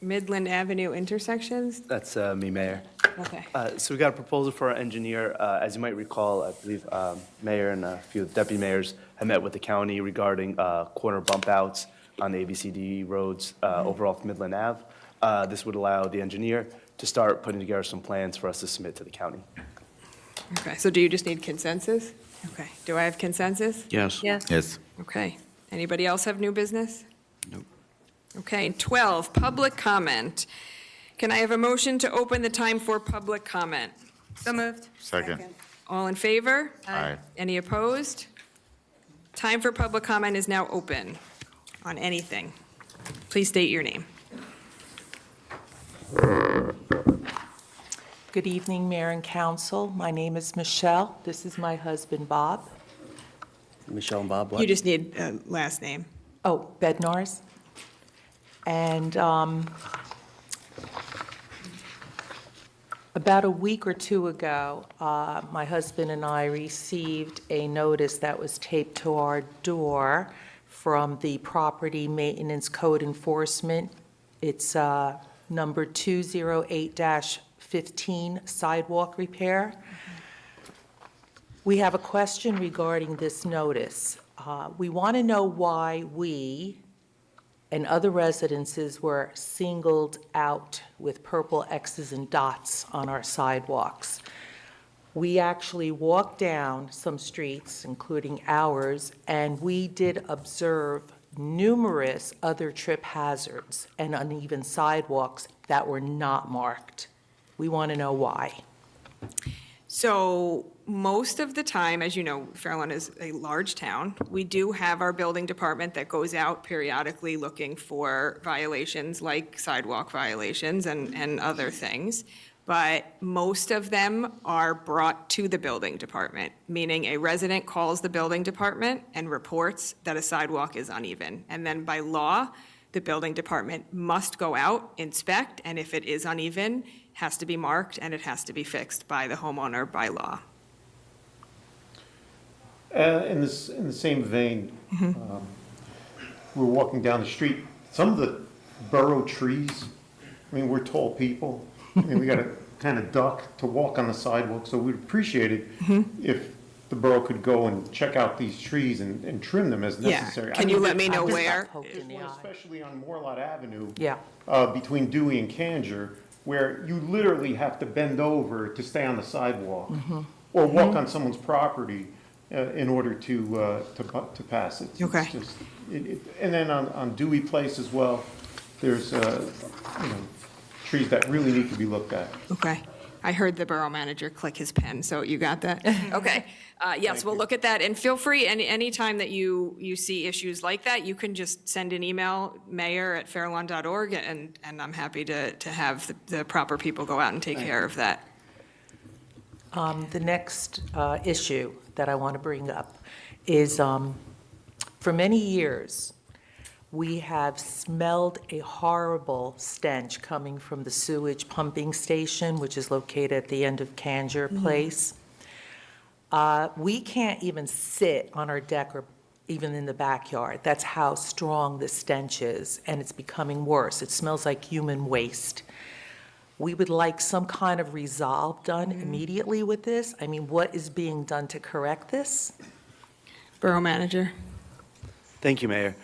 C: Midland Avenue intersections?
H: That's me, Mayor.
C: Okay.
H: So we got a proposal for our engineer. As you might recall, I believe Mayor and a few deputy mayors have met with the county regarding corner bump outs on the ABCD roads over off Midland Ave. This would allow the engineer to start putting together some plans for us to submit to the county.
C: Okay, so do you just need consensus? Okay, do I have consensus?
R: Yes.
B: Yes.
Q: Yes.
C: Okay, anybody else have new business? Nope. Okay, 12, public comment. Can I have a motion to open the time for public comment?
B: So moved.
Q: Second.
C: All in favor?
Q: Aye.
C: Any opposed? Time for public comment is now open on anything. Please state your name.
I: Good evening, Mayor and Council. My name is Michelle. This is my husband, Bob.
D: Michelle and Bob, what?
C: You just need last name.
I: Oh, Bednars. And about a week or two ago, my husband and I received a notice that was taped to our door from the Property Maintenance Code Enforcement. It's number 208-15 sidewalk repair. We have a question regarding this notice. We want to know why we and other residences were singled out with purple X's and dots on our sidewalks. We actually walked down some streets, including ours, and we did observe numerous other trip hazards and uneven sidewalks that were not marked. We want to know why.
C: So most of the time, as you know, Fairlawn is a large town. We do have our building department that goes out periodically looking for violations like sidewalk violations and other things. But most of them are brought to the building department, meaning a resident calls the building department and reports that a sidewalk is uneven. And then by law, the building department must go out, inspect, and if it is uneven, has to be marked and it has to be fixed by the homeowner by law.
W: In the same vein, we're walking down the street. Some of the burrow trees, I mean, we're tall people. I mean, we got to kind of duck to walk on the sidewalk, so we'd appreciate it if the borough could go and check out these trees and trim them as necessary.
C: Yeah, can you let me know where?
W: There's one especially on Morlot Avenue.
I: Yeah.
W: Between Dewey and Kanger, where you literally have to bend over to stay on the sidewalk or walk on someone's property in order to pass it. It's
C: Okay.
W: just- and then on Dewey Place as well, there's trees that really need to be looked at.
C: Okay. I heard the borough manager click his pen, so you got that? Okay. Yes, we'll look at that. And feel free, anytime that you see issues like that, you can just send an email, mayor@fairlawn.org, and I'm happy to have the proper people go out and take care of that.
I: The next issue that I want to bring up is, for many years, we have smelled a horrible stench coming from the sewage pumping station, which is located at the end of Kanger Place. We can't even sit on our deck or even in the backyard. That's how strong the stench is, and it's becoming worse. It smells like human waste. We would like some kind of resolve done immediately with this. I mean, what is being done to correct this?
C: Borough manager.
H: Thank you, Mayor.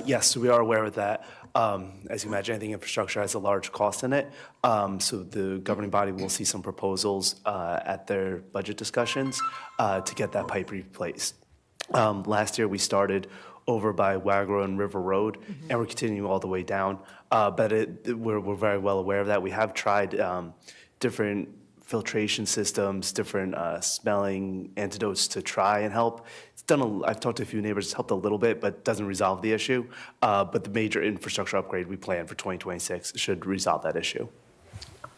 H: Yes, we are aware of that. As you imagine, anything infrastructure has a large cost in it. So the governing body will see some proposals at their budget discussions to get that pipe replaced. Last year, we started over by Wagro and River Road, and we're continuing all the way down. But we're very well aware of that. We have tried different filtration systems, different smelling antidotes to try and help. I've talked to a few neighbors, it's helped a little bit, but doesn't resolve the issue. But the major infrastructure upgrade we plan for 2026 should resolve that issue.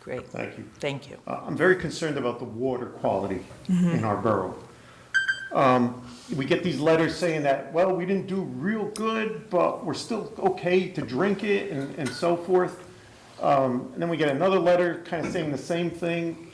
I: Great.
W: Thank you.
I: Thank you.
W: I'm very concerned about the water quality in our borough. We get these letters saying that, well, we didn't do real good, but we're still okay to drink it and so forth. And then we get another letter kind of saying the same thing.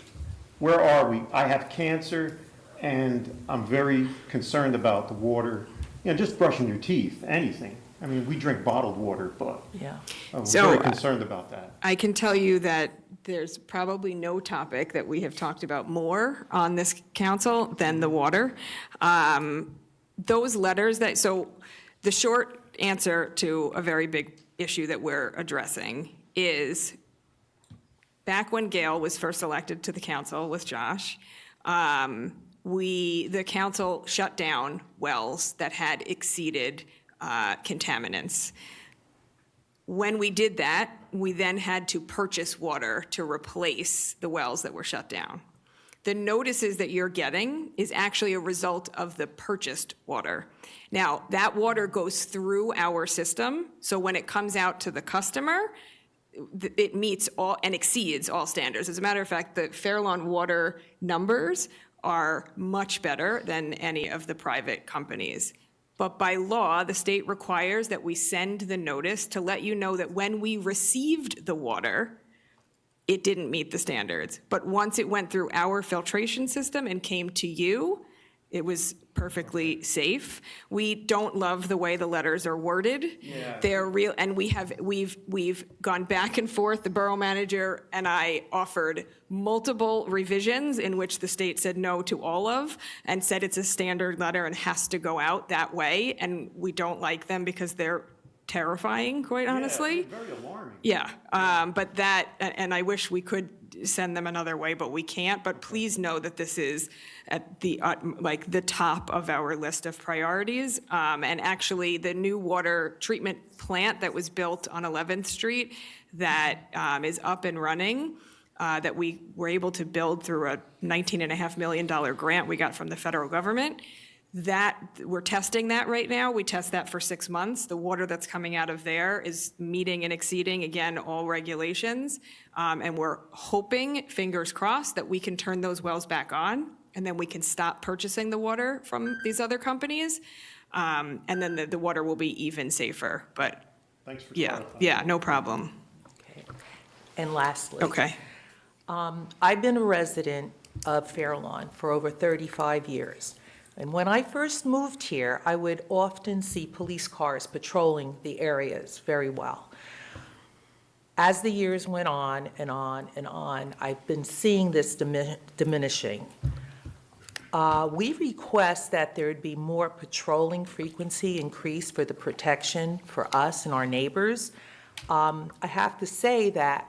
W: Where are we? I have cancer and I'm very concerned about the water. Just brushing your teeth, anything. I mean, we drink bottled water, but
I: Yeah.
W: I'm
V: So,
W: very concerned about that.
V: I can tell you that there's probably no topic that we have talked about more on this council than the water. Those letters so the short answer to a very big issue that we're addressing is, back when Gail was first elected to the council with Josh, the council shut down wells that had exceeded contaminants. When we did that, we then had to purchase water to replace the wells that were shut down. The notices that you're getting is actually a result of the purchased water. Now, that water goes through our system, so when it comes out to the customer, it meets all and exceeds all standards. As a matter of fact, the Fairlawn water numbers are much better than any of the private companies. But by law, the state requires that we send the notice to let you know that when we received the water, it didn't meet the standards. But once it went through our filtration system and came to you, it was perfectly safe. We don't love the way the letters are worded.
W: Yeah.
V: They're real, and we've gone back and forth. The borough manager and I offered multiple revisions in which the state said no to all of, and said it's a standard letter and has to go out that way, and we don't like them because they're terrifying, quite honestly.
W: Yeah, very alarming.
V: Yeah, but that, and I wish we could send them another way, but we can't. But please know that this is at the, the top of our list of priorities. And actually, the new water treatment plant that was built on 11th Street that is up and running, that we were able to build through a $19.5 million grant we got from the federal government, that we're testing that right now. We test that for 6 months. The water that's coming out of there is meeting and exceeding, again, all regulations. And we're hoping, fingers crossed, that we can turn those wells back on, and then we can stop purchasing the water from these other companies. And then the water will be even safer. But
W: Thanks for
V: yeah,
W: clarifying.
V: yeah, no problem.
I: And lastly.
V: Okay.
I: I've been a resident of Fairlawn for over 35 years. And when I first moved here, I would often see police cars patrolling the areas very well. As the years went on and on and on, I've been seeing this diminishing. We request that there'd be more patrolling frequency increase for the protection for us and our neighbors. I have to say that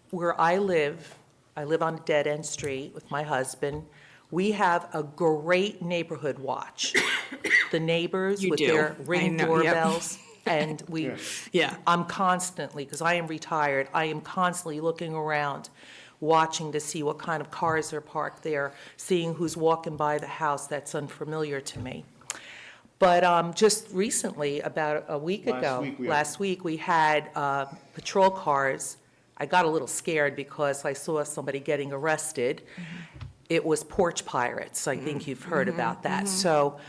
I: where I live on a dead-end street with my husband. We have a great neighborhood watch. The neighbors
V: You
I: with
V: do.
I: their
V: I
I: ring
V: know, yep.
I: doorbells. And
V: Yeah.
I: I'm constantly, because I am retired, I am constantly looking around, watching to see what kind of cars are parked there, seeing who's walking by the house that's unfamiliar to me. But just recently, about a week ago, last week, we had patrol cars. I got a little scared because I saw somebody getting arrested. It was porch pirates. I think you've heard about that. So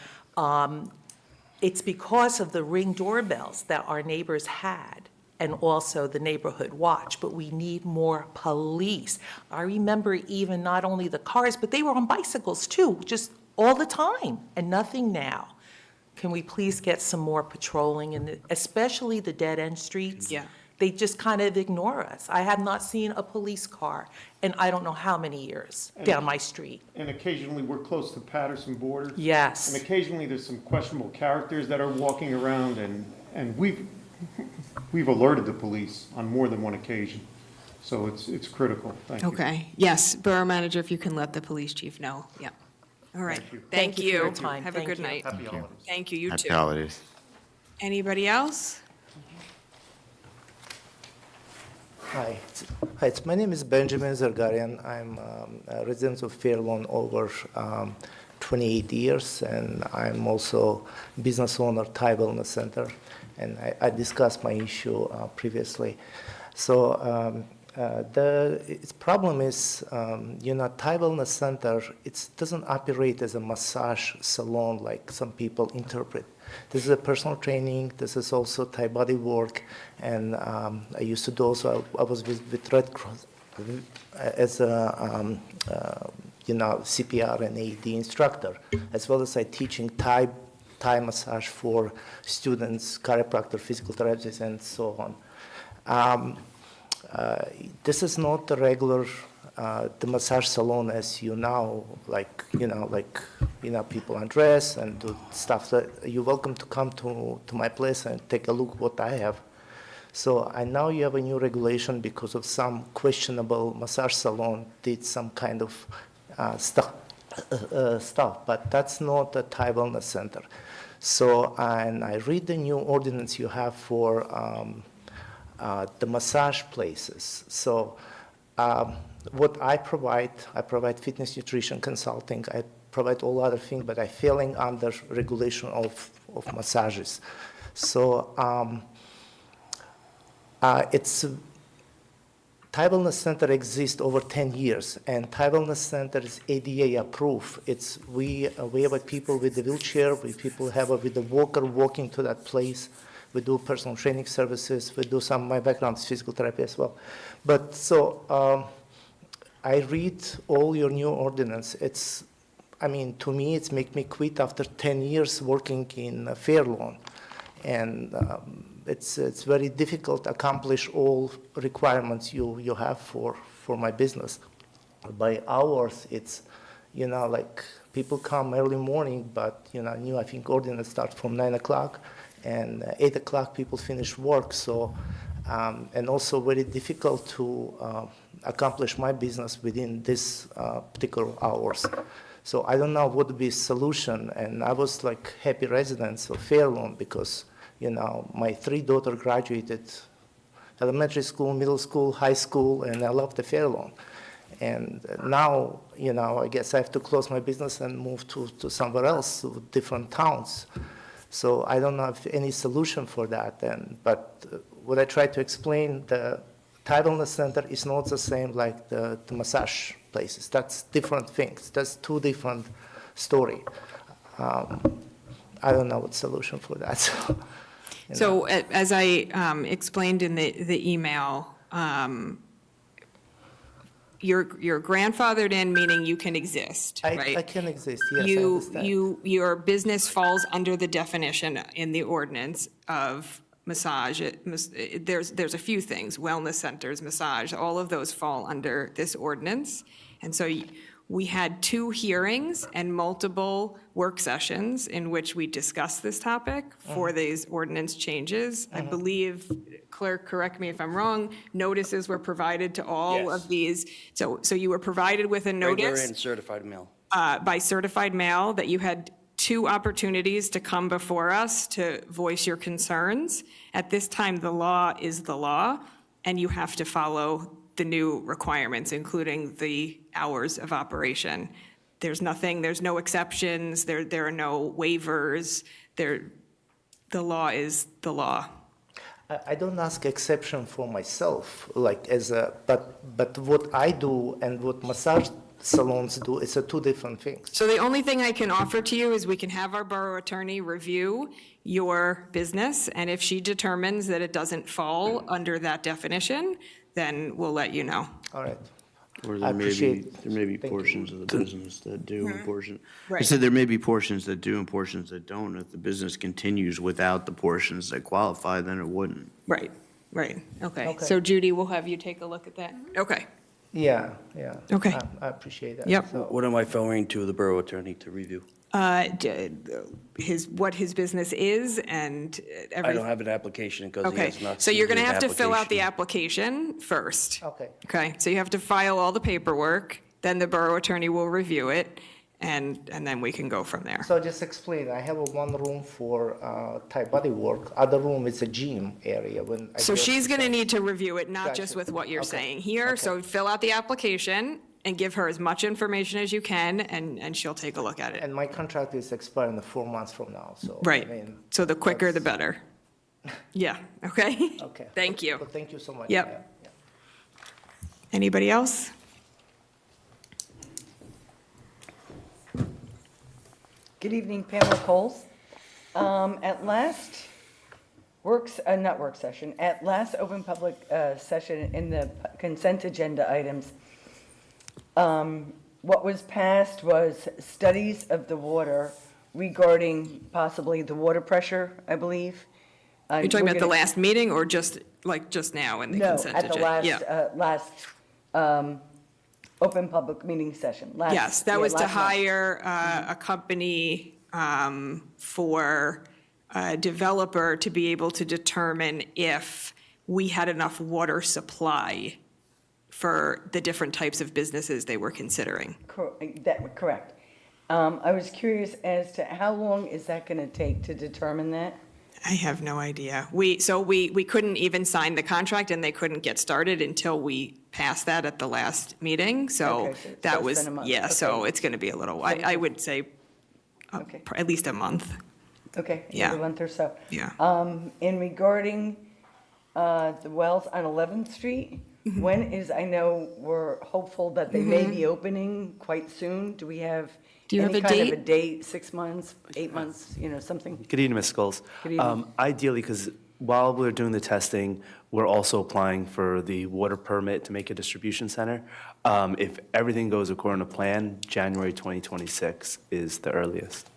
I: it's because of the ring doorbells that our neighbors had, and also the neighborhood watch, but we need more police. I remember even not only the cars, but they were on bicycles too, just all the time, and nothing now. Can we please get some more patrolling, and especially the dead-end streets?
V: Yeah.
I: They just kind of ignore us. I have not seen a police car in I don't know how many years down my street.
W: And occasionally, we're close to Patterson border.
I: Yes.
W: And occasionally, there's some questionable characters that are walking around, and we've alerted the police on more than one occasion. So it's critical. Thank you.
V: Okay. Yes, Borough Manager, if you can let the police chief know. Yeah. All right.
W: Thank you.
V: Thank you.
I: for your time.
V: Have
I: Thank
V: a good
I: you.
V: night.
W: Happy holidays.
V: Thank you. You
Q: Happy
V: too.
Q: holidays.
V: Anybody else?
J: Hi, my name is Benjamin Zargarian. I'm a resident of Fairlawn over 28 years, and I'm also business owner, Thai Wellness Center, and I discussed my issue previously. So its problem is, Thai Wellness Center, it doesn't operate as a massage salon like some people interpret. This is a personal training. This is also Thai body work, and I used to do also. I was with Red Cross as a CPR and AED instructor, as well as I teaching Thai Thai massage for students, chiropractor, physical therapists, and so on. This is not the regular the massage salon as you know, people undress and do stuff. That you're welcome to come to my place and take a look what I have. So I know you have a new regulation because of some questionable massage salon did some kind of stuff, but that's not a Thai wellness center. So, and I read the new ordinance you have for the massage places. So what I provide fitness nutrition consulting, I provide all other things, but I'm falling under regulation of massages. So it's Thai Wellness Center exists over 10 years, and Thai Wellness Center is ADA approved. We have people with the wheelchair, people with the walker walking to that place. We do personal training services. We do my background is physical therapy as well. But so I read all your new ordinance. To me, it's make me quit after 10 years working in Fair Lawn. And it's very difficult to accomplish all requirements you have for my business. By hours, it's, people come early morning, but, I think ordinance starts from 9 o'clock, and 8 o'clock people finish work. So, and also very difficult to accomplish my business within this particular hours. So I don't know what would be a solution, and I was happy residents of Fair Lawn because my 3 daughters graduated elementary school, middle school, high school, and I love the Fair Lawn. And now, I guess I have to close my business and move to somewhere else, to different towns. So I don't have any solution for that. But what I try to explain, the Thai Wellness Center is not the same like the massage places. That's different things. That's 2 different stories. I don't know what solution for that.
C: So as I explained in the email, you're grandfathered in, meaning you can exist, right?
J: I can exist, yes, I understand.
C: Your business falls under the definition in the ordinance of massage. There's a few things, wellness centers, massage, all of those fall under this ordinance. And so we had 2 hearings and multiple work sessions in which we discussed this topic for these ordinance changes. I believe, clerk, correct me if I'm wrong, notices were provided to all of these. So you were provided with a
D: Regular
C: notice
D: and certified mail.
C: by certified mail that you had 2 opportunities to come before us to voice your concerns. At this time, the law is the law, and you have to follow the new requirements, including the hours of operation. There's no exceptions, there are no waivers, the law is the law.
J: I don't ask exception for myself, but what I do and what massage salons do, it's 2 different things.
C: So the only thing I can offer to you is we can have our borough attorney review your business, and if she determines that it doesn't fall under that definition, then we'll let you know.
J: All right.
R: Or
J: I appreciate
R: there may be portions of the business that do and portions. I
C: Right.
R: said there may be portions that do and portions that don't. If the business continues without the portions that qualify, then it wouldn't.
C: Right, okay. So Judy, we'll have you take a look at that. Okay.
J: Yeah.
C: Okay.
J: I appreciate that.
C: Yep.
J: So-
D: What am I forwarding to the borough attorney to review?
C: What his business is and
D: I
C: everything.
D: don't have an application because he
C: Okay,
D: has not.
C: so you're going to
D: submitted
C: have
D: an
C: to fill out the
D: application.
C: application first.
J: Okay.
C: Okay, so you have to file all the paperwork, then the borough attorney will review it, and then we can go from there.
J: So just explain, I have 1 room for Thai body work, other room is a gym area.
C: So she's going to need to review it, not
J: Gotcha.
C: just with what you're
J: Okay.
C: saying here. So fill out the application and give her as much information as you can, and she'll take a look at it.
J: And my contract is expiring 4 months from now, so.
C: Right,
J: I mean,
C: so the quicker the better. Yeah, okay?
J: Okay.
C: Thank you.
J: Well, thank you so much.
C: Yep.
J: Yeah.
C: Anybody else?
F: Good evening, Pamela Coles. At last at last open public session in the consent agenda items, what was passed was studies of the water regarding possibly the water pressure, I believe.
C: You're talking
F: We're
C: about the
F: gonna-
C: last meeting or just now in the consent agenda?
F: No, at the
C: Yeah.
F: last open public meeting session.
C: Yes, that was to
F: last month.
C: hire a company for a developer to be able to determine if we had enough water supply for the different types of businesses they were considering.
F: Correct. I was curious as to how long is that going to take to determine that?
C: I have no idea. We couldn't even sign the contract and they couldn't get started until we passed that at the last meeting. So
F: Okay, so it's
C: that
F: less
C: was,
F: than a month.
C: yeah, so
F: Okay.
C: it's going to be a little, I would say at least a month.
F: Okay,
C: Yeah.
F: a month or so.
C: Yeah.
F: In regarding the wells on 11th Street,
C: Mm-hmm.
F: when is, I know we're hopeful that they may be opening quite soon. Do we have
C: Do you have
F: any
C: a
F: kind of
C: date?
F: a date, 6 months, 8 months, something?
H: Good evening, Ms. Scholes.
F: Good evening.
H: Ideally, because while we're doing the testing, we're also applying for the water permit to make a distribution center. If everything goes according to plan, January 2026 is the earliest.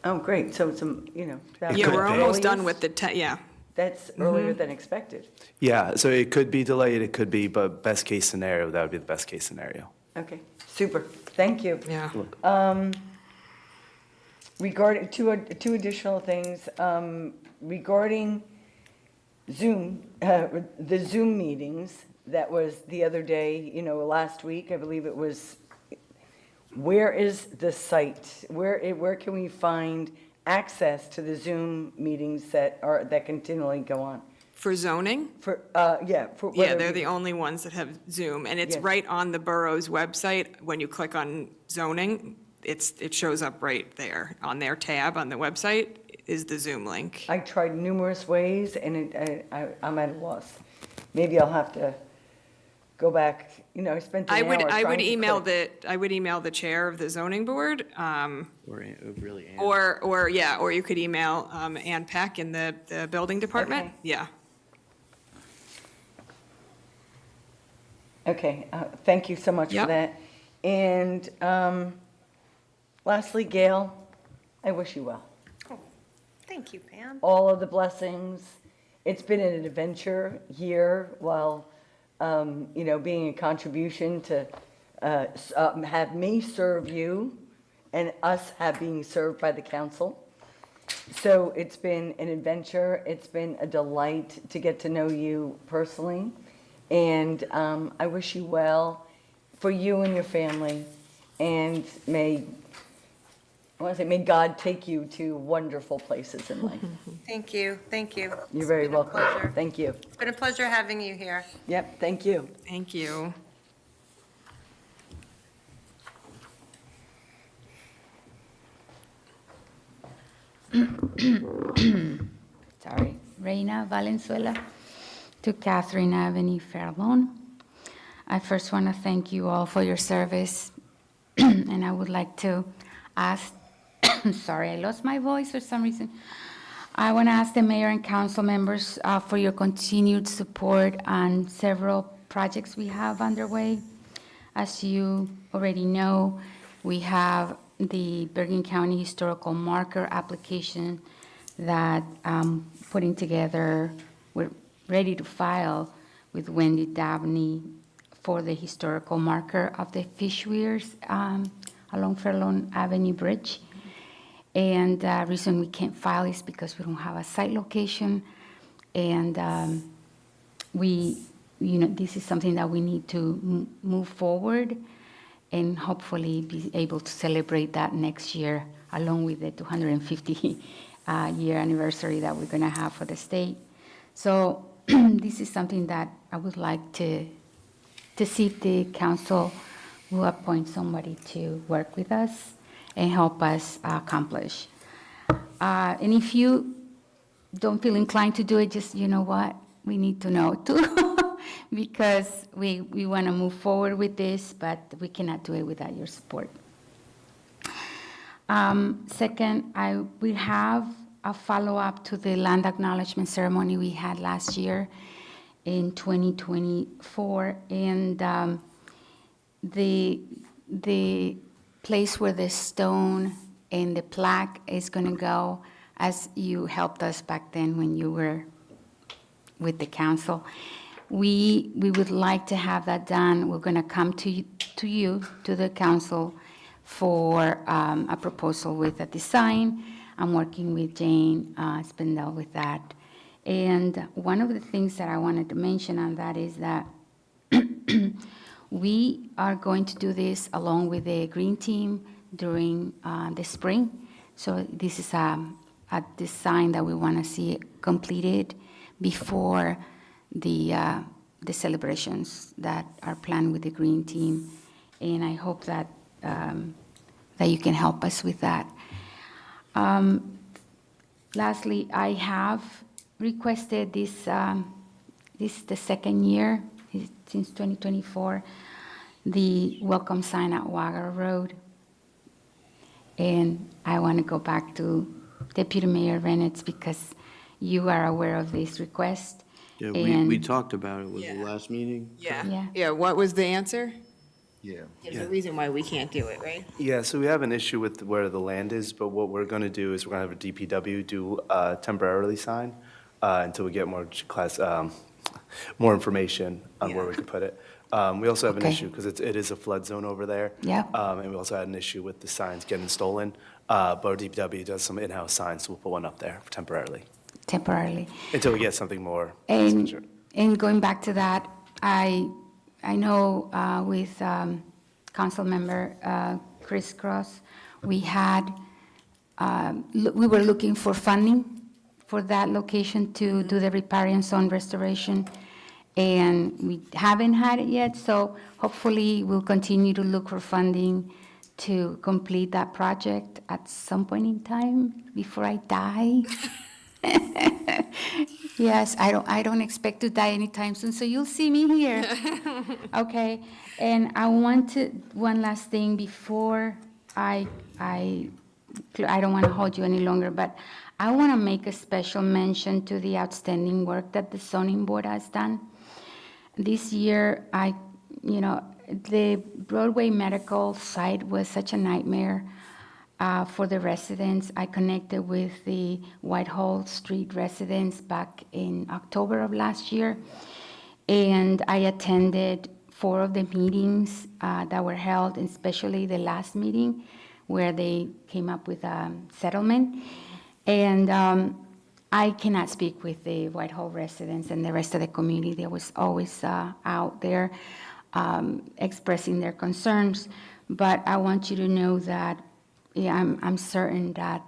F: Oh, great, so it's, that
C: Yeah,
F: was
C: we're
F: the
C: almost done
F: earliest?
C: with the, yeah.
F: That's earlier than expected.
H: Yeah, so it could be delayed, it could be, but best case scenario, that would be the best case scenario.
F: Okay, super, thank you.
C: Yeah.
F: Regarding, two additional things, regarding Zoom, the Zoom meetings, that was the other day, last week, I believe it was, where is the site? Where can we find access to the Zoom meetings that continually go on?
C: For zoning?
F: For,
C: Yeah,
F: whether
C: they're
F: we-
C: the only ones that have Zoom, and it's
F: Yes.
C: right on the borough's website. When you click on zoning, it shows up right there. On their tab on the website is the Zoom link.
F: I tried numerous ways, and I'm at a loss. Maybe I'll have to go back, I spent an
C: I
F: hour
C: would
F: trying to
C: email
F: click.
C: I would email the chair of the zoning board,
D: Really,
C: or you could email Ann Peck in the building department.
F: Okay.
C: Yeah.
F: Okay, thank you so much for
C: Yep.
F: that. And lastly, Gail, I wish you well.
B: Thank you, Pam.
F: All of the blessings. It's been an adventure here while, being a contribution to have me serve you and us being served by the council. So it's been an adventure. It's been a delight to get to know you personally. And I wish you well for you and your family. And may God take you to wonderful places in life.
B: Thank you, thank you.
F: You're very
B: It's been a
F: welcome.
B: pleasure.
F: Thank you.
B: It's been a pleasure having you here.
F: Yep, thank you.
C: Thank you.
O: Sorry, Reina Valenzuela to Catherine Avenue, Fair Lawn. I first want to thank you all for your service, and I would like to ask, sorry, I lost my voice for some reason. I want to ask the mayor and council members for your continued support on several projects we have underway. As you already know, we have the Bergen County Historical Marker application that I'm putting together. We're ready to file with Wendy Dabney for the historical marker of the fish weirs along Fairlawn Avenue Bridge. And the reason we can't file is because we don't have a site location. And this is something that we need to move forward and hopefully be able to celebrate that next year, along with the 250 year anniversary that we're gonna have for the state. So this is something that I would like to see if the council will appoint somebody to work with us and help us accomplish. And if you don't feel inclined to do it, just, you know what, we need to know too, because we want to move forward with this, but we cannot do it without your support. Second, we have a follow-up to the land acknowledgement ceremony we had last year in 2024, and the place where the stone and the plaque is going to go as you helped us back then when you were with the council. We would like to have that done. We're going to come to you, to the council, for a proposal with a design. I'm working with Jane Spindell with that. And one of the things that I wanted to mention on that is that we are going to do this along with the green team during the spring. So this is a design that we want to see completed before the celebrations that are planned with the green team. And I hope that that you can help us with that. Lastly, I have requested this is the second year since 2024, the welcome sign at Wagar Road. And I want to go back to Deputy Mayor Renitz because you are aware of this request.
R: Yeah,
O: And-
R: we talked about it, was the last meeting?
O: Yeah.
V: Yeah, what was the answer?
H: Yeah.
V: There's a reason why we can't do it, right?
H: Yeah, so we have an issue with where the land is, but what we're going to do is we're going to have a DPW do a temporarily sign until we get more more information on where we can put it. We also have an
O: Okay.
H: issue because it is a flood zone over there.
O: Yeah.
H: And we also had an issue with the signs getting stolen. But our DPW does some in-house signs, so we'll put one up there temporarily
O: Temporarily.
H: until we get something more.
O: And going back to that, I know with Council Member Chris Cross, we were looking for funding for that location to do the riparian zone restoration, and we haven't had it yet, so hopefully we'll continue to look for funding to complete that project at some point in time before I die. Yes, I don't expect to die anytime soon, so you'll see me here. Okay, and I wanted one last thing before I don't want to hold you any longer, but I want to make a special mention to the outstanding work that the zoning board has done. This year, the Broadway Medical site was such a nightmare for the residents. I connected with the Whitehall Street residents back in October of last year, and I attended 4 of the meetings that were held, especially the last meeting where they came up with a settlement. And I cannot speak with the Whitehall residents and the rest of the community. They was always out there expressing their concerns. But I want you to know that I'm certain that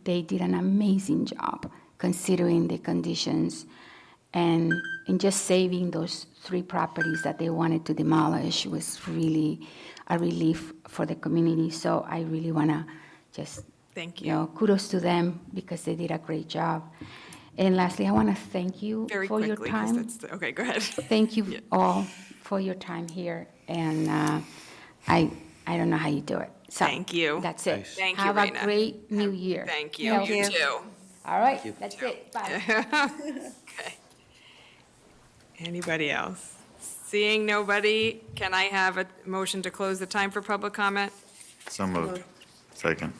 O: they did an amazing job considering the conditions and in just saving those 3 properties that they wanted to demolish was really a relief for the community. So I really want to just
C: Thank you.
O: kudos to them because they did a great job. And lastly, I want to thank you
C: Very
O: for your
C: quickly, 'cause
O: time.
C: that's, okay, go ahead.
O: Thank you all for your time here, and I don't know how you do it. So
C: Thank you.
O: That's it.
C: Thank you,
O: Have
C: Raina.
O: a great new year.
C: Thank you.
O: Thank
C: You
O: you.
C: too.
O: All right, that's it. Bye.
C: Okay. Anybody else? Seeing nobody, can I have a motion to close the time for public comment?
Q: So moved. Second.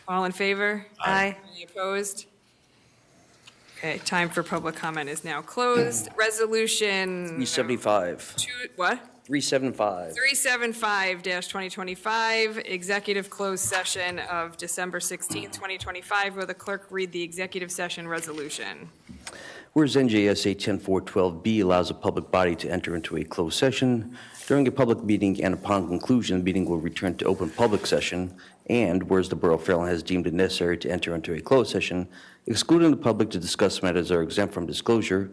C: All in favor? Aye. Any opposed? Okay, time for public comment is now closed. Resolution.
D: 375.
C: What?
D: 375.
C: 375-2025, executive closed session of December 16th, 2025. Will the clerk read the executive session resolution?
D: Whereas NJSA 10412B allows a public body to enter into a closed session during a public meeting, and upon conclusion, the meeting will return to open public session. And whereas the Borough of Fairlawn has deemed it necessary to enter into a closed session, excluding the public to discuss matters that are exempt from disclosure,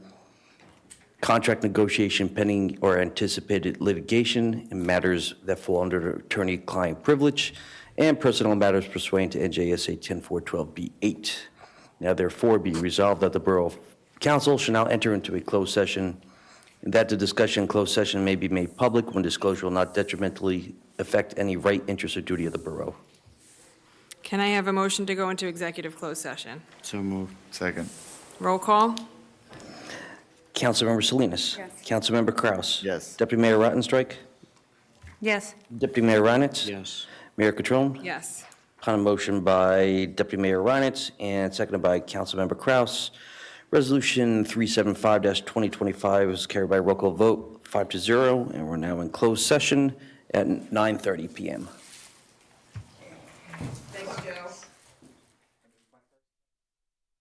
D: contract negotiation pending or anticipated litigation, and matters that fall under attorney-client privilege, and personal matters pursuant to NJSA 10412B8. Now therefore be resolved that the Borough Council shall now enter into a closed session, and that the discussion in closed session may be made public when disclosure will not detrimentally affect any right, interest, or duty of the borough.
C: Can I have a motion to go into executive closed session?
Q: So moved. Second.
C: Roll call?
D: Councilmember Salinas.
C: Yes.
D: Councilmember Kraus.
Q: Yes.
D: Deputy Mayor Rottenstrich.
B: Yes.
D: Deputy Mayor Reinitz.
R: Yes.
D: Mayor Catrone.
C: Yes.
D: Upon a motion by Deputy Mayor Reinitz and seconded by Councilmember Kraus, Resolution 375-2025 is carried by roll call vote 5-0, and we're now in closed session at 9:30 PM.